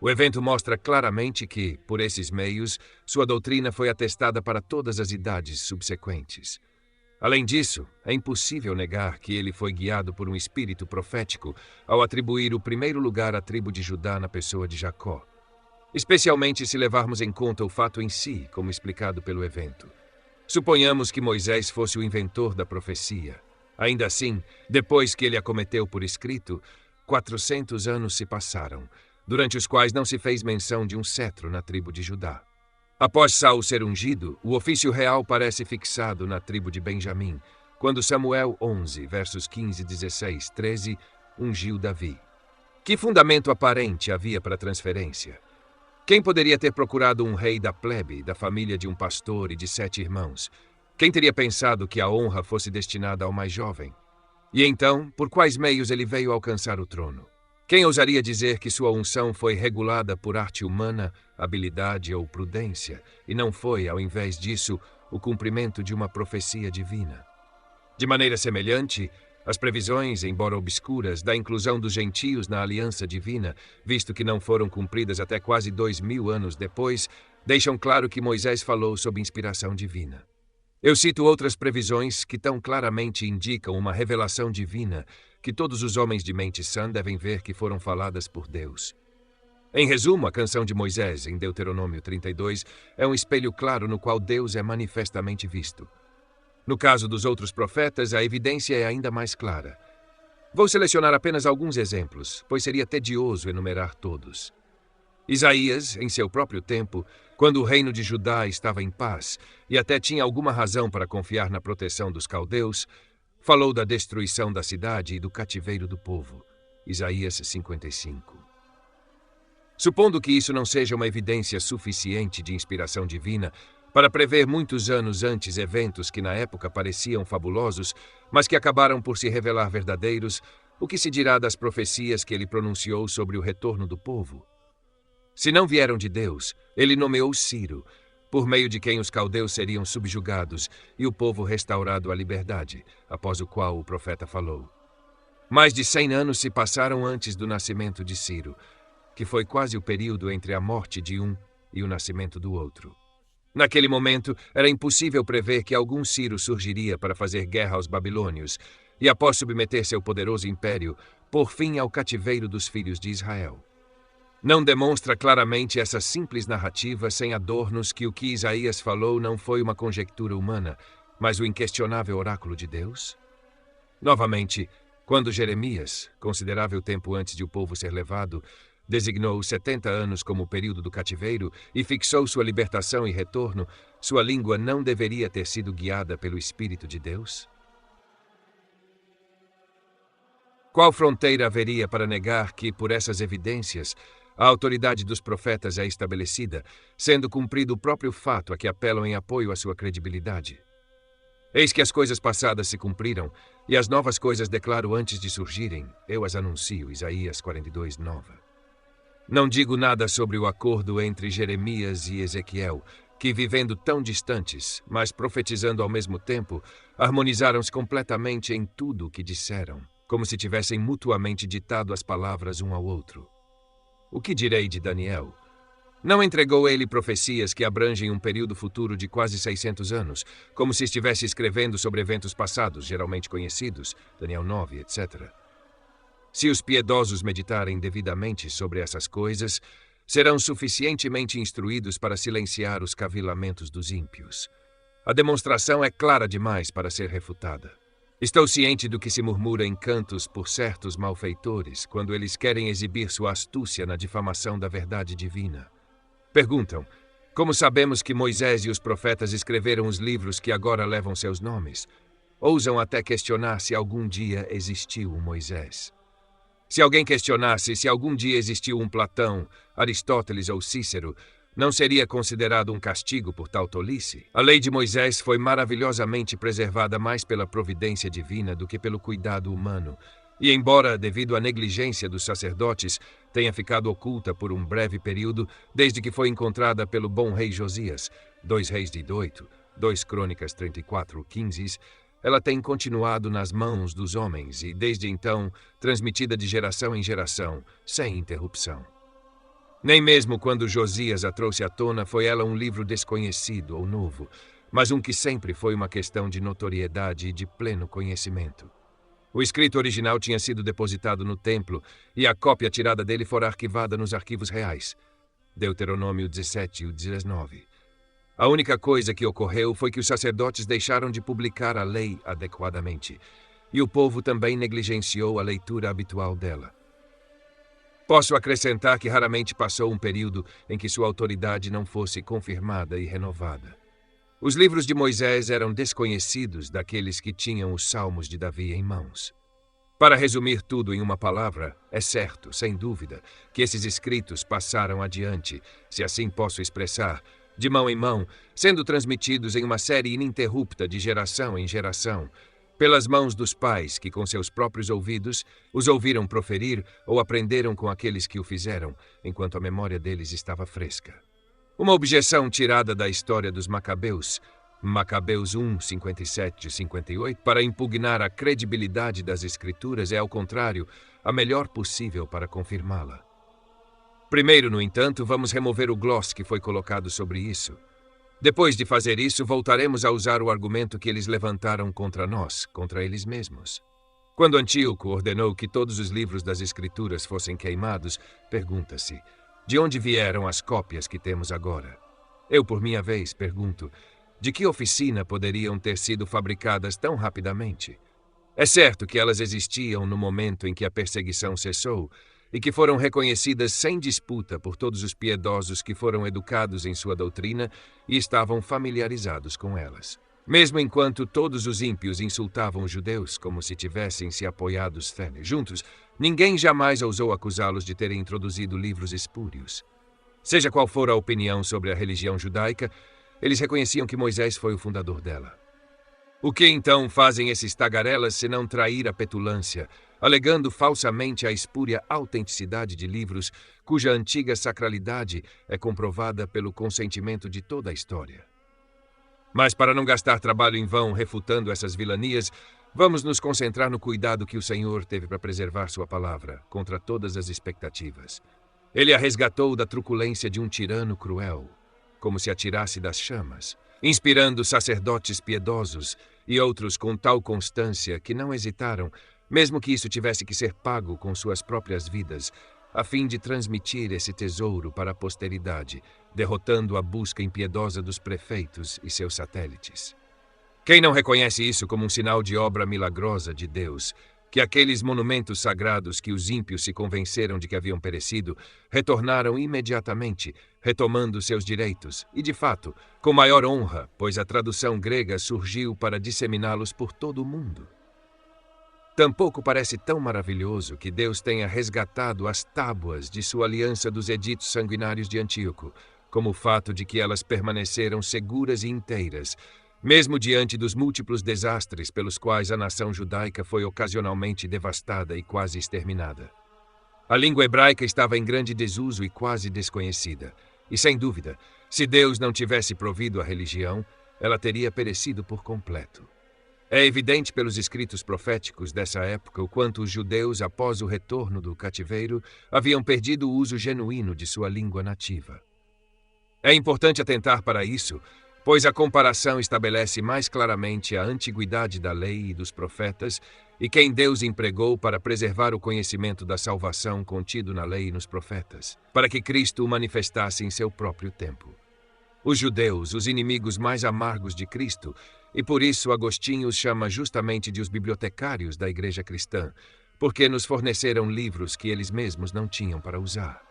O evento mostra claramente que, por esses meios, sua doutrina foi atestada para todas as idades subsequentes. Além disso, é impossível negar que ele foi guiado por um espírito profético ao atribuir o primeiro lugar à tribo de Judá na pessoa de Jacó, especialmente se levarmos em conta o fato em si, como explicado pelo evento. Suponhamos que Moisés fosse o inventor da profecia. Ainda assim, depois que ele a cometeu por escrito, 400 anos se passaram, durante os quais não se fez menção de um cetro na tribo de Judá. Após Saul ser ungido, o ofício real parece fixado na tribo de Benjamim, quando Samuel 11, versos 15, 16, 13, ungiu Davi. Que fundamento aparente havia para a transferência? Quem poderia ter procurado um rei da plebe, da família de um pastor e de 7 irmãos? Quem teria pensado que a honra fosse destinada ao mais jovem? E então, por quais meios ele veio alcançar o trono? Quem ousaria dizer que sua unção foi regulada por arte humana, habilidade ou prudência, e não foi, ao invés disso, o cumprimento de uma profecia divina? De maneira semelhante, as previsões, embora obscuras, da inclusão dos gentios na aliança divina, visto que não foram cumpridas até quase 2000 anos depois, deixam claro que Moisés falou sob inspiração divina. Eu cito outras previsões que tão claramente indicam uma revelação divina que todos os homens de mente sã devem ver que foram faladas por Deus. Em resumo, a canção de Moisés, em Deuteronômio 32, é um espelho claro no qual Deus é manifestamente visto. No caso dos outros profetas, a evidência é ainda mais clara. Vou selecionar apenas alguns exemplos, pois seria tedioso enumerar todos. Isaías, em seu próprio tempo, quando o reino de Judá estava em paz e até tinha alguma razão para confiar na proteção dos caldeus, falou da destruição da cidade e do cativeiro do povo. Isaías 55. Supondo que isso não seja uma evidência suficiente de inspiração divina para prever muitos anos antes eventos que na época pareciam fabulosos, mas que acabaram por se revelar verdadeiros, o que se dirá das profecias que ele pronunciou sobre o retorno do povo? Se não vieram de Deus, ele nomeou Ciro, por meio de quem os caldeus seriam subjugados e o povo restaurado à liberdade, após o qual o profeta falou. Mais de 100 anos se passaram antes do nascimento de Ciro, que foi quase o período entre a morte de um e o nascimento do outro. Naquele momento, era impossível prever que algum Ciro surgiria para fazer guerra aos babilônios e, após submeter seu poderoso império, pôr fim ao cativeiro dos filhos de Israel. Não demonstra claramente essa simples narrativa sem adornos que o que Isaías falou não foi uma conjectura humana, mas o inquestionável oráculo de Deus? Novamente, quando Jeremias, considerável tempo antes de o povo ser levado, designou 70 anos como o período do cativeiro e fixou sua libertação e retorno, sua língua não deveria ter sido guiada pelo Espírito de Deus? Qual fronteira haveria para negar que, por essas evidências, a autoridade dos profetas é estabelecida, sendo cumprido o próprio fato a que apelam em apoio à sua credibilidade? Eis que as coisas passadas se cumpriram, e as novas coisas declaro antes de surgirem, eu as anuncio. Isaías 42, 9. Não digo nada sobre o acordo entre Jeremias e Ezequiel, que, vivendo tão distantes, mas profetizando ao mesmo tempo, harmonizaram-se completamente em tudo o que disseram, como se tivessem mutuamente ditado as palavras um ao outro. O que direi de Daniel? Não entregou ele profecias que abrangem um período futuro de quase 600 anos, como se estivesse escrevendo sobre eventos passados, geralmente conhecidos, Daniel 9, etc. Se os piedosos meditarem devidamente sobre essas coisas, serão suficientemente instruídos para silenciar os cavilamentos dos ímpios. A demonstração é clara demais para ser refutada. Estou ciente do que se murmura em cantos por certos malfeitores quando eles querem exibir sua astúcia na difamação da verdade divina. Perguntam, como sabemos que Moisés e os profetas escreveram os livros que agora levam seus nomes? Ousam até questionar se algum dia existiu um Moisés. Se alguém questionasse se algum dia existiu um Platão, Aristóteles ou Cícero, não seria considerado um castigo por tal tolice? A lei de Moisés foi maravilhosamente preservada mais pela providência divina do que pelo cuidado humano, e embora, devido à negligência dos sacerdotes, tenha ficado oculta por um breve período, desde que foi encontrada pelo bom rei Josias, 2 Reis de 8, 2 Crônicas 34, 15, ela tem continuado nas mãos dos homens e, desde então, transmitida de geração em geração, sem interrupção. Nem mesmo quando Josias a trouxe à tona foi ela um livro desconhecido ou novo, mas um que sempre foi uma questão de notoriedade e de pleno conhecimento. O escrito original tinha sido depositado no templo e a cópia tirada dele fora arquivada nos arquivos reais. Deuteronômio 17 e 19. A única coisa que ocorreu foi que os sacerdotes deixaram de publicar a lei adequadamente, e o povo também negligenciou a leitura habitual dela. Posso acrescentar que raramente passou um período em que sua autoridade não fosse confirmada e renovada. Os livros de Moisés eram desconhecidos daqueles que tinham os Salmos de Davi em mãos. Para resumir tudo em uma palavra, é certo, sem dúvida, que esses escritos passaram adiante, se assim posso expressar, de mão em mão, sendo transmitidos em uma série ininterrupta de geração em geração, pelas mãos dos pais que, com seus próprios ouvidos, os ouviram proferir ou aprenderam com aqueles que o fizeram, enquanto a memória deles estava fresca. Uma objeção tirada da história dos Macabeus, Macabeus 1, 57 e 58, para impugnar a credibilidade das Escrituras é, ao contrário, a melhor possível para confirmá-la. Primeiro, no entanto, vamos remover o gloss que foi colocado sobre isso. Depois de fazer isso, voltaremos a usar o argumento que eles levantaram contra nós, contra eles mesmos. Quando Antíoco ordenou que todos os livros das Escrituras fossem queimados, pergunta-se, de onde vieram as cópias que temos agora? Eu, por minha vez, pergunto, de que oficina poderiam ter sido fabricadas tão rapidamente? É certo que elas existiam no momento em que a perseguição cessou, e que foram reconhecidas sem disputa por todos os piedosos que foram educados em sua doutrina e estavam familiarizados com elas. Mesmo enquanto todos os ímpios insultavam os judeus como se tivessem se apoiados juntos, ninguém jamais ousou acusá-los de terem introduzido livros espúrios. Seja qual for a opinião sobre a religião judaica, eles reconheciam que Moisés foi o fundador dela. O que então fazem esses tagarelas senão trair a petulância, alegando falsamente a espúria autenticidade de livros cuja antiga sacralidade é comprovada pelo consentimento de toda a história? Mas para não gastar trabalho em vão refutando essas vilanias, vamos nos concentrar no cuidado que o Senhor teve para preservar sua palavra, contra todas as expectativas. Ele a resgatou da truculência de um tirano cruel, como se atirasse das chamas, inspirando sacerdotes piedosos e outros com tal constância que não hesitaram, mesmo que isso tivesse que ser pago com suas próprias vidas, a fim de transmitir esse tesouro para a posteridade, derrotando a busca impiedosa dos prefeitos e seus satélites. Quem não reconhece isso como um sinal de obra milagrosa de Deus, que aqueles monumentos sagrados que os ímpios se convenceram de que haviam perecido, retornaram imediatamente, retomando seus direitos, e de fato, com maior honra, pois a tradução grega surgiu para disseminá-los por todo o mundo. Tampouco parece tão maravilhoso que Deus tenha resgatado as tábuas de sua aliança dos editos sanguinários de Antíoco, como o fato de que elas permaneceram seguras e inteiras, mesmo diante dos múltiplos desastres pelos quais a nação judaica foi ocasionalmente devastada e quase exterminada. A língua hebraica estava em grande desuso e quase desconhecida, e sem dúvida, se Deus não tivesse provido a religião, ela teria perecido por completo. É evidente pelos escritos proféticos dessa época o quanto os judeus, após o retorno do cativeiro, haviam perdido o uso genuíno de sua língua nativa. É importante atentar para isso, pois a comparação estabelece mais claramente a antiguidade da lei e dos profetas e quem Deus empregou para preservar o conhecimento da salvação contido na lei e nos profetas, para que Cristo o manifestasse em seu próprio tempo. Os judeus, os inimigos mais amargos de Cristo, e por isso Agostinho os chama justamente de os bibliotecários da Igreja cristã, porque nos forneceram livros que eles mesmos não tinham para usar.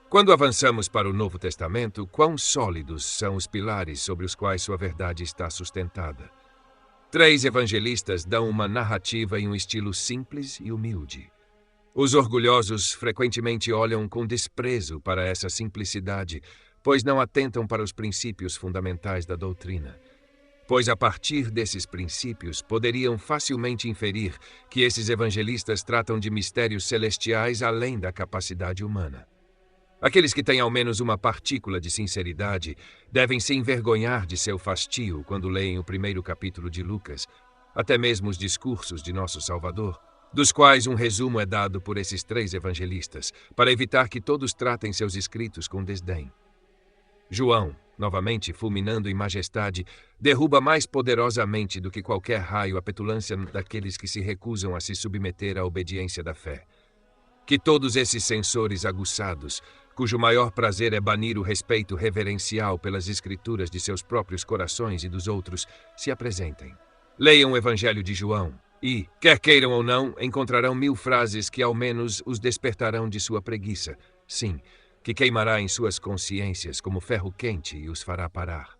Quando avançamos para o Novo Testamento, quão sólidos são os pilares sobre os quais sua verdade está sustentada. 3 evangelistas dão uma narrativa em um estilo simples e humilde. Os orgulhosos frequentemente olham com desprezo para essa simplicidade, pois não atentam para os princípios fundamentais da doutrina. Pois a partir desses princípios poderiam facilmente inferir que esses evangelistas tratam de mistérios celestiais além da capacidade humana. Aqueles que têm ao menos uma partícula de sinceridade devem se envergonhar de seu fastio quando leem o primeiro capítulo de Lucas, até mesmo os discursos de nosso Salvador, dos quais um resumo é dado por esses 3 evangelistas, para evitar que todos tratem seus escritos com desdém. João, novamente fulminando em majestade, derruba mais poderosamente do que qualquer raio a petulância daqueles que se recusam a se submeter à obediência da fé. Que todos esses censores aguçados, cujo maior prazer é banir o respeito reverencial pelas escrituras de seus próprios corações e dos outros, se apresentem. Leiam o Evangelho de João e, quer queiram ou não, encontrarão 1000 frases que ao menos os despertarão de sua preguiça. Sim, que queimará em suas consciências como ferro quente e os fará parar.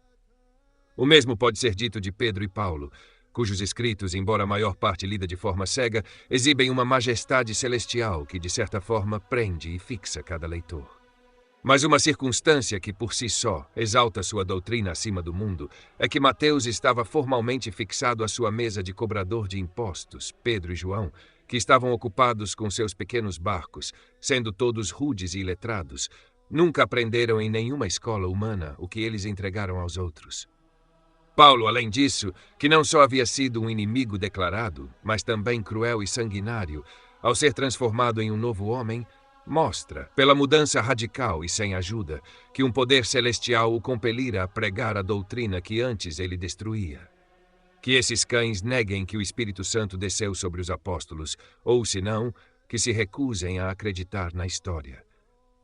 O mesmo pode ser dito de Pedro e Paulo, cujos escritos, embora a maior parte lida de forma cega, exibem uma majestade celestial que, de certa forma, prende e fixa cada leitor. Mas uma circunstância que, por si só, exalta sua doutrina acima do mundo é que Mateus estava formalmente fixado à sua mesa de cobrador de impostos, Pedro e João, que estavam ocupados com seus pequenos barcos, sendo todos rudes e iletrados, nunca aprenderam em nenhuma escola humana o que eles entregaram aos outros. Paulo, além disso, que não só havia sido um inimigo declarado, mas também cruel e sanguinário, ao ser transformado em um novo homem, mostra, pela mudança radical e sem ajuda, que um poder celestial o compelira a pregar a doutrina que antes ele destruía. Que esses cães neguem que o Espírito Santo desceu sobre os apóstolos, ou, se não, que se recusem a acreditar na história.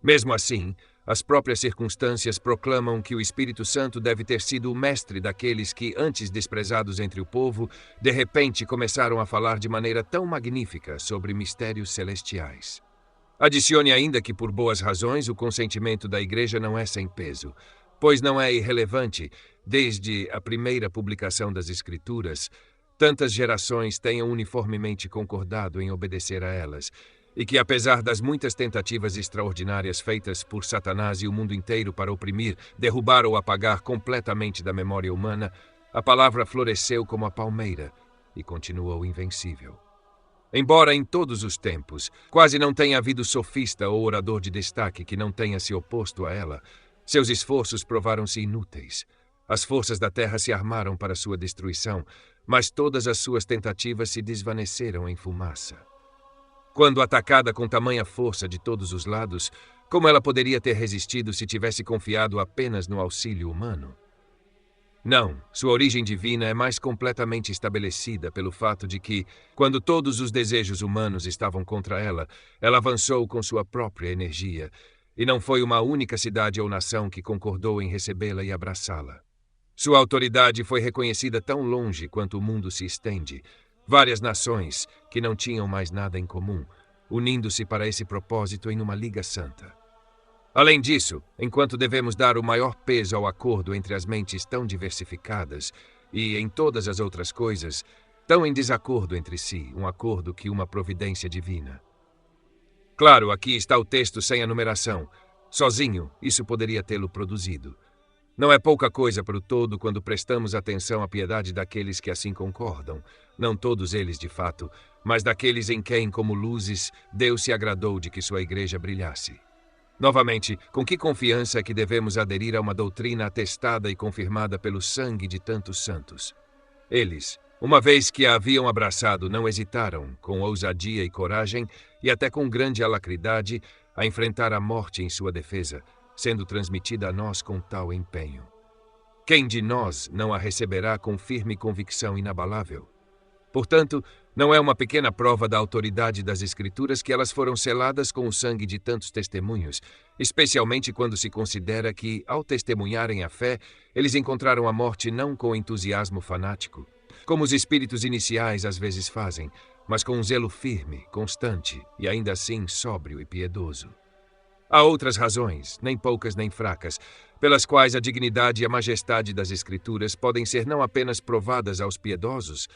Mesmo assim, as próprias circunstâncias proclamam que o Espírito Santo deve ter sido o mestre daqueles que, antes desprezados entre o povo, de repente começaram a falar de maneira tão magnífica sobre mistérios celestiais. Adicione ainda que, por boas razões, o consentimento da Igreja não é sem peso, pois não é irrelevante, desde a primeira publicação das Escrituras, tantas gerações tenham uniformemente concordado em obedecer a elas, e que, apesar das muitas tentativas extraordinárias feitas por Satanás e o mundo inteiro para oprimir, derrubar ou apagar completamente da memória humana, a palavra floresceu como a palmeira e continuou invencível. Embora em todos os tempos quase não tenha havido sofista ou orador de destaque que não tenha se oposto a ela, seus esforços provaram-se inúteis. As forças da terra se armaram para sua destruição, mas todas as suas tentativas se desvaneceram em fumaça. Quando atacada com tamanha força de todos os lados, como ela poderia ter resistido se tivesse confiado apenas no auxílio humano? Não, sua origem divina é mais completamente estabelecida pelo fato de que, quando todos os desejos humanos estavam contra ela, ela avançou com sua própria energia, e não foi uma única cidade ou nação que concordou em recebê-la e abraçá-la. Sua autoridade foi reconhecida tão longe quanto o mundo se estende, várias nações, que não tinham mais nada em comum, unindo-se para esse propósito em uma liga santa. Além disso, enquanto devemos dar o maior peso ao acordo entre as mentes tão diversificadas e, em todas as outras coisas, tão em desacordo entre si, um acordo que uma providência divina. Claro, aqui está o texto sem a numeração. Sozinho, isso poderia tê-lo produzido. Não é pouca coisa para o todo quando prestamos atenção à piedade daqueles que assim concordam, não todos eles de fato, mas daqueles em quem, como luzes, Deus se agradou de que sua igreja brilhasse. Novamente, com que confiança é que devemos aderir a uma doutrina atestada e confirmada pelo sangue de tantos santos? Eles, uma vez que a haviam abraçado, não hesitaram, com ousadia e coragem, e até com grande alacridade, a enfrentar a morte em sua defesa, sendo transmitida a nós com tal empenho. Quem de nós não a receberá com firme convicção inabalável? Portanto, não é uma pequena prova da autoridade das Escrituras que elas foram seladas com o sangue de tantos testemunhos, especialmente quando se considera que, ao testemunharem a fé, eles encontraram a morte não com entusiasmo fanático, como os espíritos iniciais às vezes fazem, mas com um zelo firme, constante e ainda assim sóbrio e piedoso. Há outras razões, nem poucas nem fracas, pelas quais a dignidade e a majestade das Escrituras podem ser não apenas provadas aos piedosos,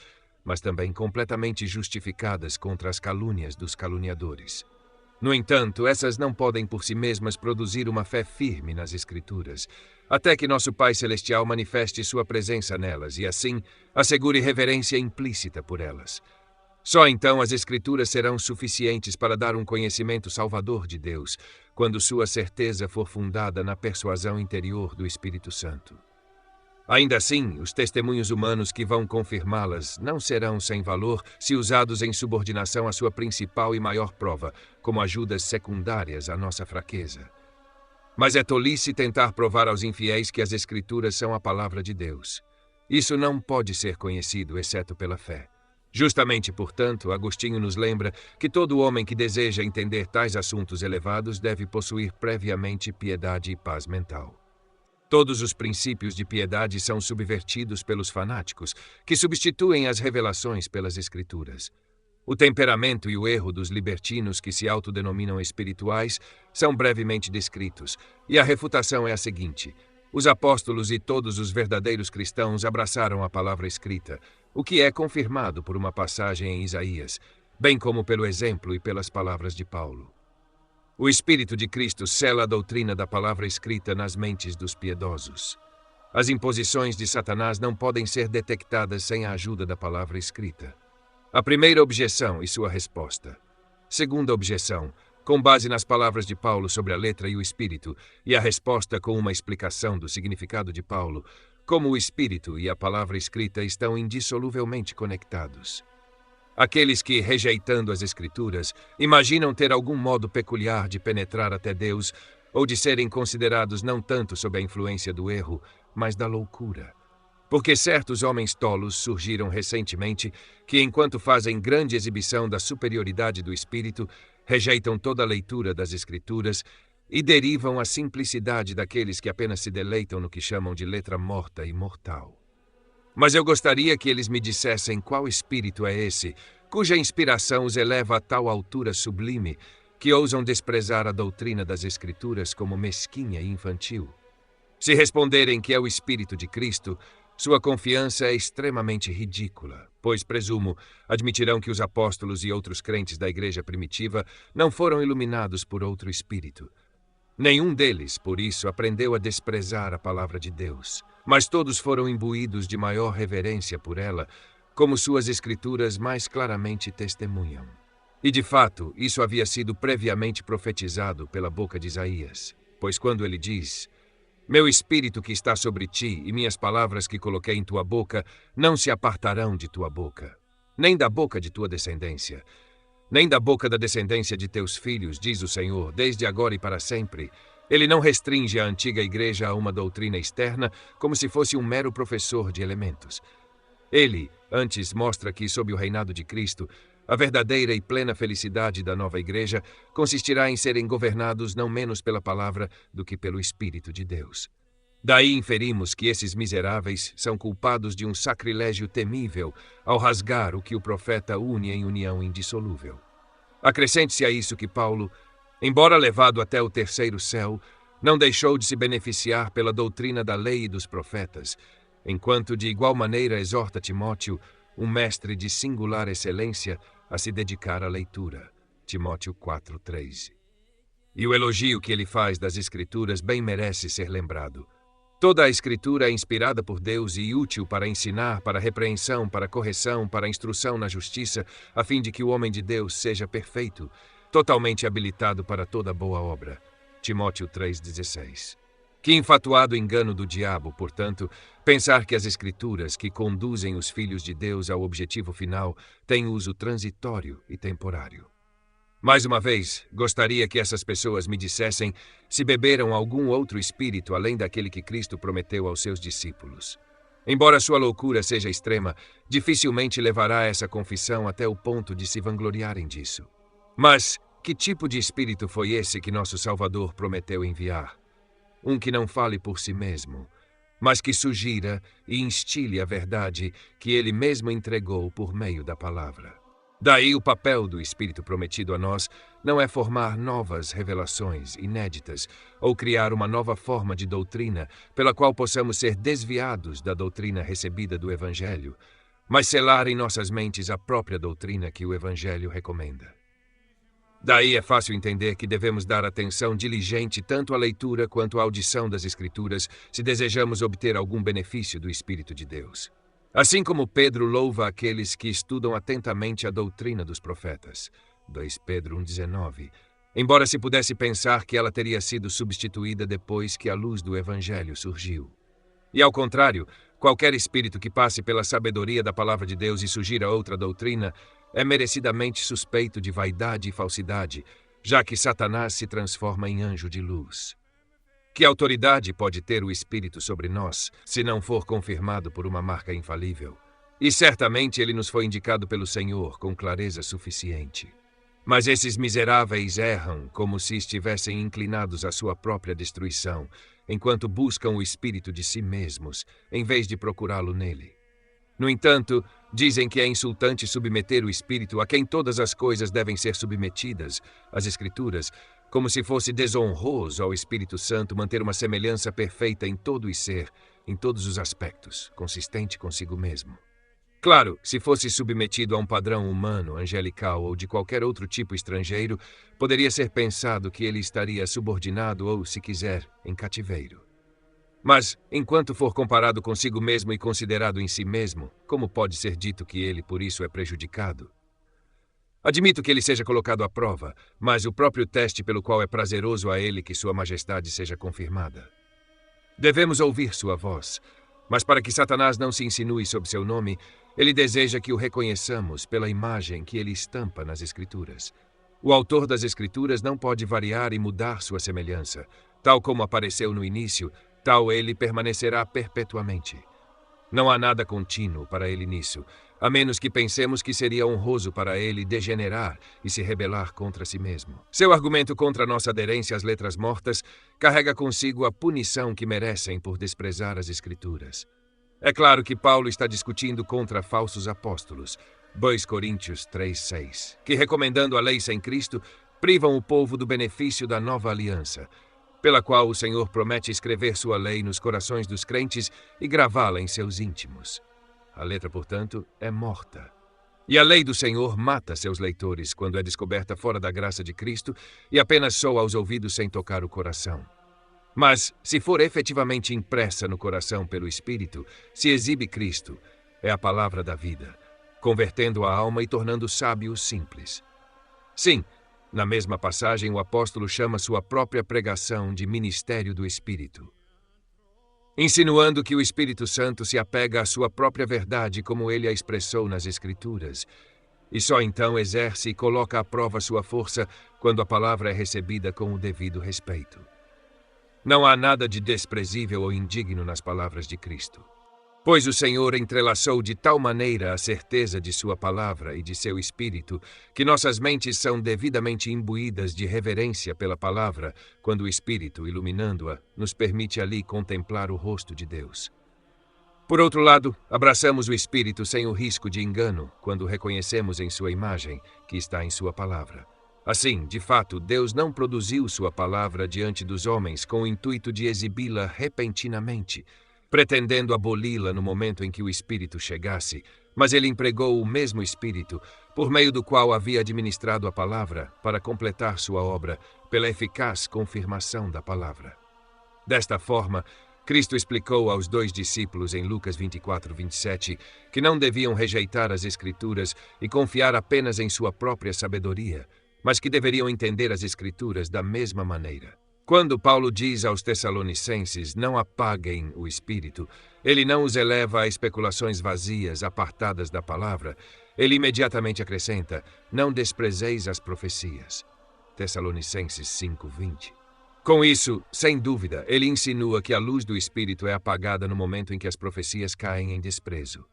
mas também completamente justificadas contra as calúnias dos caluniadores. No entanto, essas não podem por si mesmas produzir uma fé firme nas Escrituras, até que nosso Pai Celestial manifeste sua presença nelas e, assim, assegure reverência implícita por elas. Só então as Escrituras serão suficientes para dar um conhecimento salvador de Deus, quando sua certeza for fundada na persuasão interior do Espírito Santo. Ainda assim, os testemunhos humanos que vão confirmá-las não serão sem valor se usados em subordinação à sua principal e maior prova, como ajudas secundárias à nossa fraqueza. Mas é tolice tentar provar aos infiéis que as Escrituras são a palavra de Deus. Isso não pode ser conhecido, exceto pela fé. Justamente, portanto, Agostinho nos lembra que todo homem que deseja entender tais assuntos elevados deve possuir previamente piedade e paz mental. Todos os princípios de piedade são subvertidos pelos fanáticos, que substituem as revelações pelas Escrituras. O temperamento e o erro dos libertinos que se autodenominam espirituais são brevemente descritos, e a refutação é a seguinte: os apóstolos e todos os verdadeiros cristãos abraçaram a palavra escrita, o que é confirmado por uma passagem em Isaías, bem como pelo exemplo e pelas palavras de Paulo. O Espírito de Cristo sela a doutrina da palavra escrita nas mentes dos piedosos. As imposições de Satanás não podem ser detectadas sem a ajuda da palavra escrita. A primeira objeção e sua resposta. Segunda objeção, com base nas palavras de Paulo sobre a letra e o Espírito, e a resposta com uma explicação do significado de Paulo, como o Espírito e a palavra escrita estão indissoluvelmente conectados. Aqueles que, rejeitando as Escrituras, imaginam ter algum modo peculiar de penetrar até Deus, ou de serem considerados não tanto sob a influência do erro, mas da loucura. Porque certos homens tolos surgiram recentemente que, enquanto fazem grande exibição da superioridade do Espírito, rejeitam toda a leitura das Escrituras e derivam a simplicidade daqueles que apenas se deleitam no que chamam de letra morta e mortal. Mas eu gostaria que eles me dissessem qual espírito é esse, cuja inspiração os eleva a tal altura sublime, que ousam desprezar a doutrina das Escrituras como mesquinha e infantil. Se responderem que é o Espírito de Cristo, sua confiança é extremamente ridícula, pois, presumo, admitirão que os apóstolos e outros crentes da igreja primitiva não foram iluminados por outro espírito. Nenhum deles, por isso, aprendeu a desprezar a palavra de Deus, mas todos foram imbuídos de maior reverência por ela, como suas Escrituras mais claramente testemunham. E, de fato, isso havia sido previamente profetizado pela boca de Isaías, pois quando ele diz: "Meu espírito que está sobre ti e minhas palavras que coloquei em tua boca não se apartarão de tua boca, nem da boca de tua descendência, nem da boca da descendência de teus filhos, diz o Senhor, desde agora e para sempre." Ele não restringe a antiga igreja a uma doutrina externa como se fosse um mero professor de elementos. Ele, antes, mostra que, sob o reinado de Cristo, a verdadeira e plena felicidade da nova igreja consistirá em serem governados não menos pela palavra do que pelo Espírito de Deus. Daí inferimos que esses miseráveis são culpados de um sacrilégio temível ao rasgar o que o profeta une em união indissolúvel. Acrescente-se a isso que Paulo, embora levado até o terceiro céu, não deixou de se beneficiar pela doutrina da lei e dos profetas, enquanto de igual maneira exorta Timóteo, um mestre de singular excelência, a se dedicar à leitura. Timóteo 4:13. E o elogio que ele faz das Escrituras bem merece ser lembrado. Toda a Escritura é inspirada por Deus e útil para ensinar, para repreensão, para correção, para instrução na justiça, a fim de que o homem de Deus seja perfeito, totalmente habilitado para toda boa obra. Timóteo 3:16. Que infatuado engano do diabo, portanto, pensar que as Escrituras que conduzem os filhos de Deus ao objetivo final têm uso transitório e temporário. Mais uma vez, gostaria que essas pessoas me dissessem se beberam algum outro espírito além daquele que Cristo prometeu aos seus discípulos. Embora sua loucura seja extrema, dificilmente levará essa confissão até o ponto de se vangloriarem disso. Mas que tipo de espírito foi esse que nosso Salvador prometeu enviar? Um que não fale por si mesmo, mas que sugira e instile a verdade que ele mesmo entregou por meio da palavra. Daí o papel do Espírito prometido a nós não é formar novas revelações inéditas ou criar uma nova forma de doutrina pela qual possamos ser desviados da doutrina recebida do Evangelho, mas selar em nossas mentes a própria doutrina que o Evangelho recomenda. Daí é fácil entender que devemos dar atenção diligente tanto à leitura quanto à audição das Escrituras se desejamos obter algum benefício do Espírito de Deus. Assim como Pedro louva aqueles que estudam atentamente a doutrina dos profetas. 2 Pedro 1,19. Embora se pudesse pensar que ela teria sido substituída depois que a luz do Evangelho surgiu. E ao contrário, qualquer espírito que passe pela sabedoria da palavra de Deus e sugira outra doutrina é merecidamente suspeito de vaidade e falsidade, já que Satanás se transforma em anjo de luz. Que autoridade pode ter o Espírito sobre nós, se não for confirmado por uma marca infalível? E certamente ele nos foi indicado pelo Senhor com clareza suficiente. Mas esses miseráveis erram como se estivessem inclinados à sua própria destruição, enquanto buscam o Espírito de si mesmos, em vez de procurá-lo nele. No entanto, dizem que é insultante submeter o Espírito a quem todas as coisas devem ser submetidas, as Escrituras, como se fosse desonroso ao Espírito Santo manter uma semelhança perfeita em todo o ser, em todos os aspectos, consistente consigo mesmo. Claro, se fosse submetido a um padrão humano, angelical ou de qualquer outro tipo estrangeiro, poderia ser pensado que ele estaria subordinado ou, se quiser, em cativeiro. Mas, enquanto for comparado consigo mesmo e considerado em si mesmo, como pode ser dito que ele, por isso, é prejudicado? Admito que ele seja colocado à prova, mas o próprio teste pelo qual é prazeroso a ele que sua majestade seja confirmada. Devemos ouvir sua voz, mas para que Satanás não se insinue sob seu nome, ele deseja que o reconheçamos pela imagem que ele estampa nas Escrituras. O autor das Escrituras não pode variar e mudar sua semelhança. Tal como apareceu no início, tal ele permanecerá perpetuamente. Não há nada contínuo para ele nisso, a menos que pensemos que seria honroso para ele degenerar e se rebelar contra si mesmo. Seu argumento contra nossa aderência às letras mortas carrega consigo a punição que merecem por desprezar as Escrituras. É claro que Paulo está discutindo contra falsos apóstolos, 2 Coríntios 3:6, que, recomendando a lei sem Cristo, privam o povo do benefício da nova aliança, pela qual o Senhor promete escrever sua lei nos corações dos crentes e gravá-la em seus íntimos. A letra, portanto, é morta. E a lei do Senhor mata seus leitores quando é descoberta fora da graça de Cristo e apenas soa aos ouvidos sem tocar o coração. Mas, se for efetivamente impressa no coração pelo Espírito, se exibe Cristo, é a palavra da vida, convertendo a alma e tornando sábio o simples. Sim, na mesma passagem o apóstolo chama sua própria pregação de ministério do Espírito, insinuando que o Espírito Santo se apega à sua própria verdade como ele a expressou nas Escrituras, e só então exerce e coloca à prova sua força quando a palavra é recebida com o devido respeito. Não há nada de desprezível ou indigno nas palavras de Cristo, pois o Senhor entrelaçou de tal maneira a certeza de sua palavra e de seu Espírito, que nossas mentes são devidamente imbuídas de reverência pela palavra, quando o Espírito, iluminando-a, nos permite ali contemplar o rosto de Deus. Por outro lado, abraçamos o Espírito sem o risco de engano, quando reconhecemos em sua imagem, que está em sua palavra. Assim, de fato, Deus não produziu sua palavra diante dos homens com o intuito de exibi-la repentinamente, pretendendo aboli-la no momento em que o Espírito chegasse, mas ele empregou o mesmo Espírito, por meio do qual havia administrado a palavra, para completar sua obra, pela eficaz confirmação da palavra. Desta forma, Cristo explicou aos 2 discípulos em Lucas 24:27 que não deviam rejeitar as Escrituras e confiar apenas em sua própria sabedoria, mas que deveriam entender as Escrituras da mesma maneira. Quando Paulo diz aos Tessalonicenses não apaguem o Espírito, ele não os eleva a especulações vazias, apartadas da palavra. Ele imediatamente acrescenta, não desprezeis as profecias. Tessalonicenses 5:20. Com isso, sem dúvida, ele insinua que a luz do Espírito é apagada no momento em que as profecias caem em desprezo.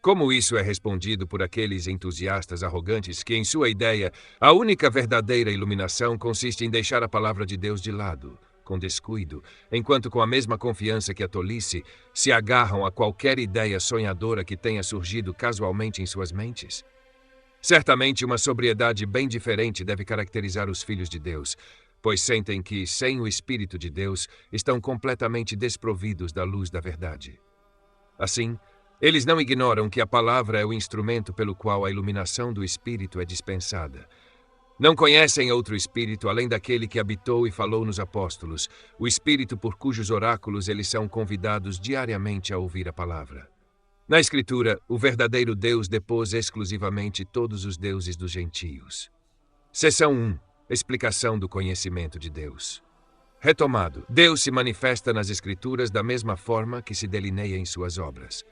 Como isso é respondido por aqueles entusiastas arrogantes que, em sua ideia, a única verdadeira iluminação consiste em deixar a palavra de Deus de lado, com descuido, enquanto com a mesma confiança que a tolice, se agarram a qualquer ideia sonhadora que tenha surgido casualmente em suas mentes? Certamente uma sobriedade bem diferente deve caracterizar os filhos de Deus, pois sentem que, sem o Espírito de Deus, estão completamente desprovidos da luz da verdade. Assim, eles não ignoram que a palavra é o instrumento pelo qual a iluminação do Espírito é dispensada. Não conhecem outro Espírito além daquele que habitou e falou nos apóstolos, o Espírito por cujos oráculos eles são convidados diariamente a ouvir a palavra. Na Escritura, o verdadeiro Deus depôs exclusivamente todos os deuses dos gentios. Seção 1. Explicação do conhecimento de Deus. Retomado, Deus se manifesta nas Escrituras da mesma forma que se delineia em suas obras.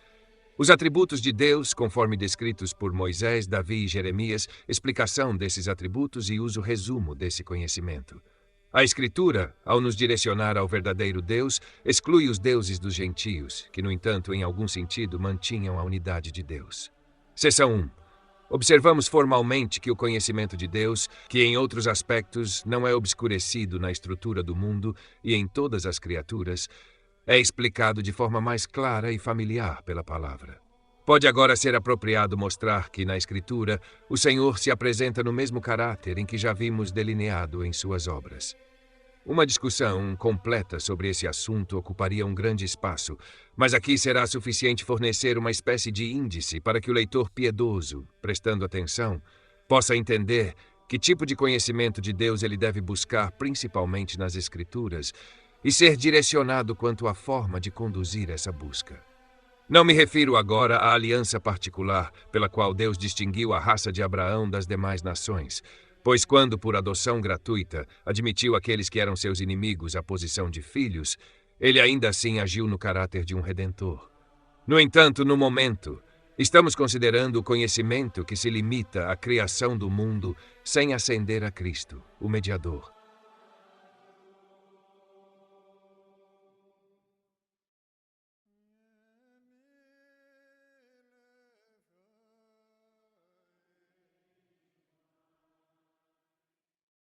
Os atributos de Deus, conforme descritos por Moisés, Davi e Jeremias, explicação desses atributos e uso resumo desse conhecimento. A Escritura, ao nos direcionar ao verdadeiro Deus, exclui os deuses dos gentios, que, no entanto, em algum sentido, mantinham a unidade de Deus. Seção 1. Observamos formalmente que o conhecimento de Deus, que em outros aspectos não é obscurecido na estrutura do mundo e em todas as criaturas, é explicado de forma mais clara e familiar pela palavra. Pode agora ser apropriado mostrar que, na Escritura, o Senhor se apresenta no mesmo caráter em que já vimos delineado em suas obras. Uma discussão completa sobre esse assunto ocuparia um grande espaço, mas aqui será suficiente fornecer uma espécie de índice para que o leitor piedoso, prestando atenção, possa entender que tipo de conhecimento de Deus ele deve buscar principalmente nas Escrituras e ser direcionado quanto à forma de conduzir essa busca. Não me refiro agora à aliança particular pela qual Deus distinguiu a raça de Abraão das demais nações, pois quando, por adoção gratuita, admitiu aqueles que eram seus inimigos à posição de filhos, ele ainda assim agiu no caráter de um redentor. No entanto, no momento, estamos considerando o conhecimento que se limita à criação do mundo sem ascender a Cristo, o mediador.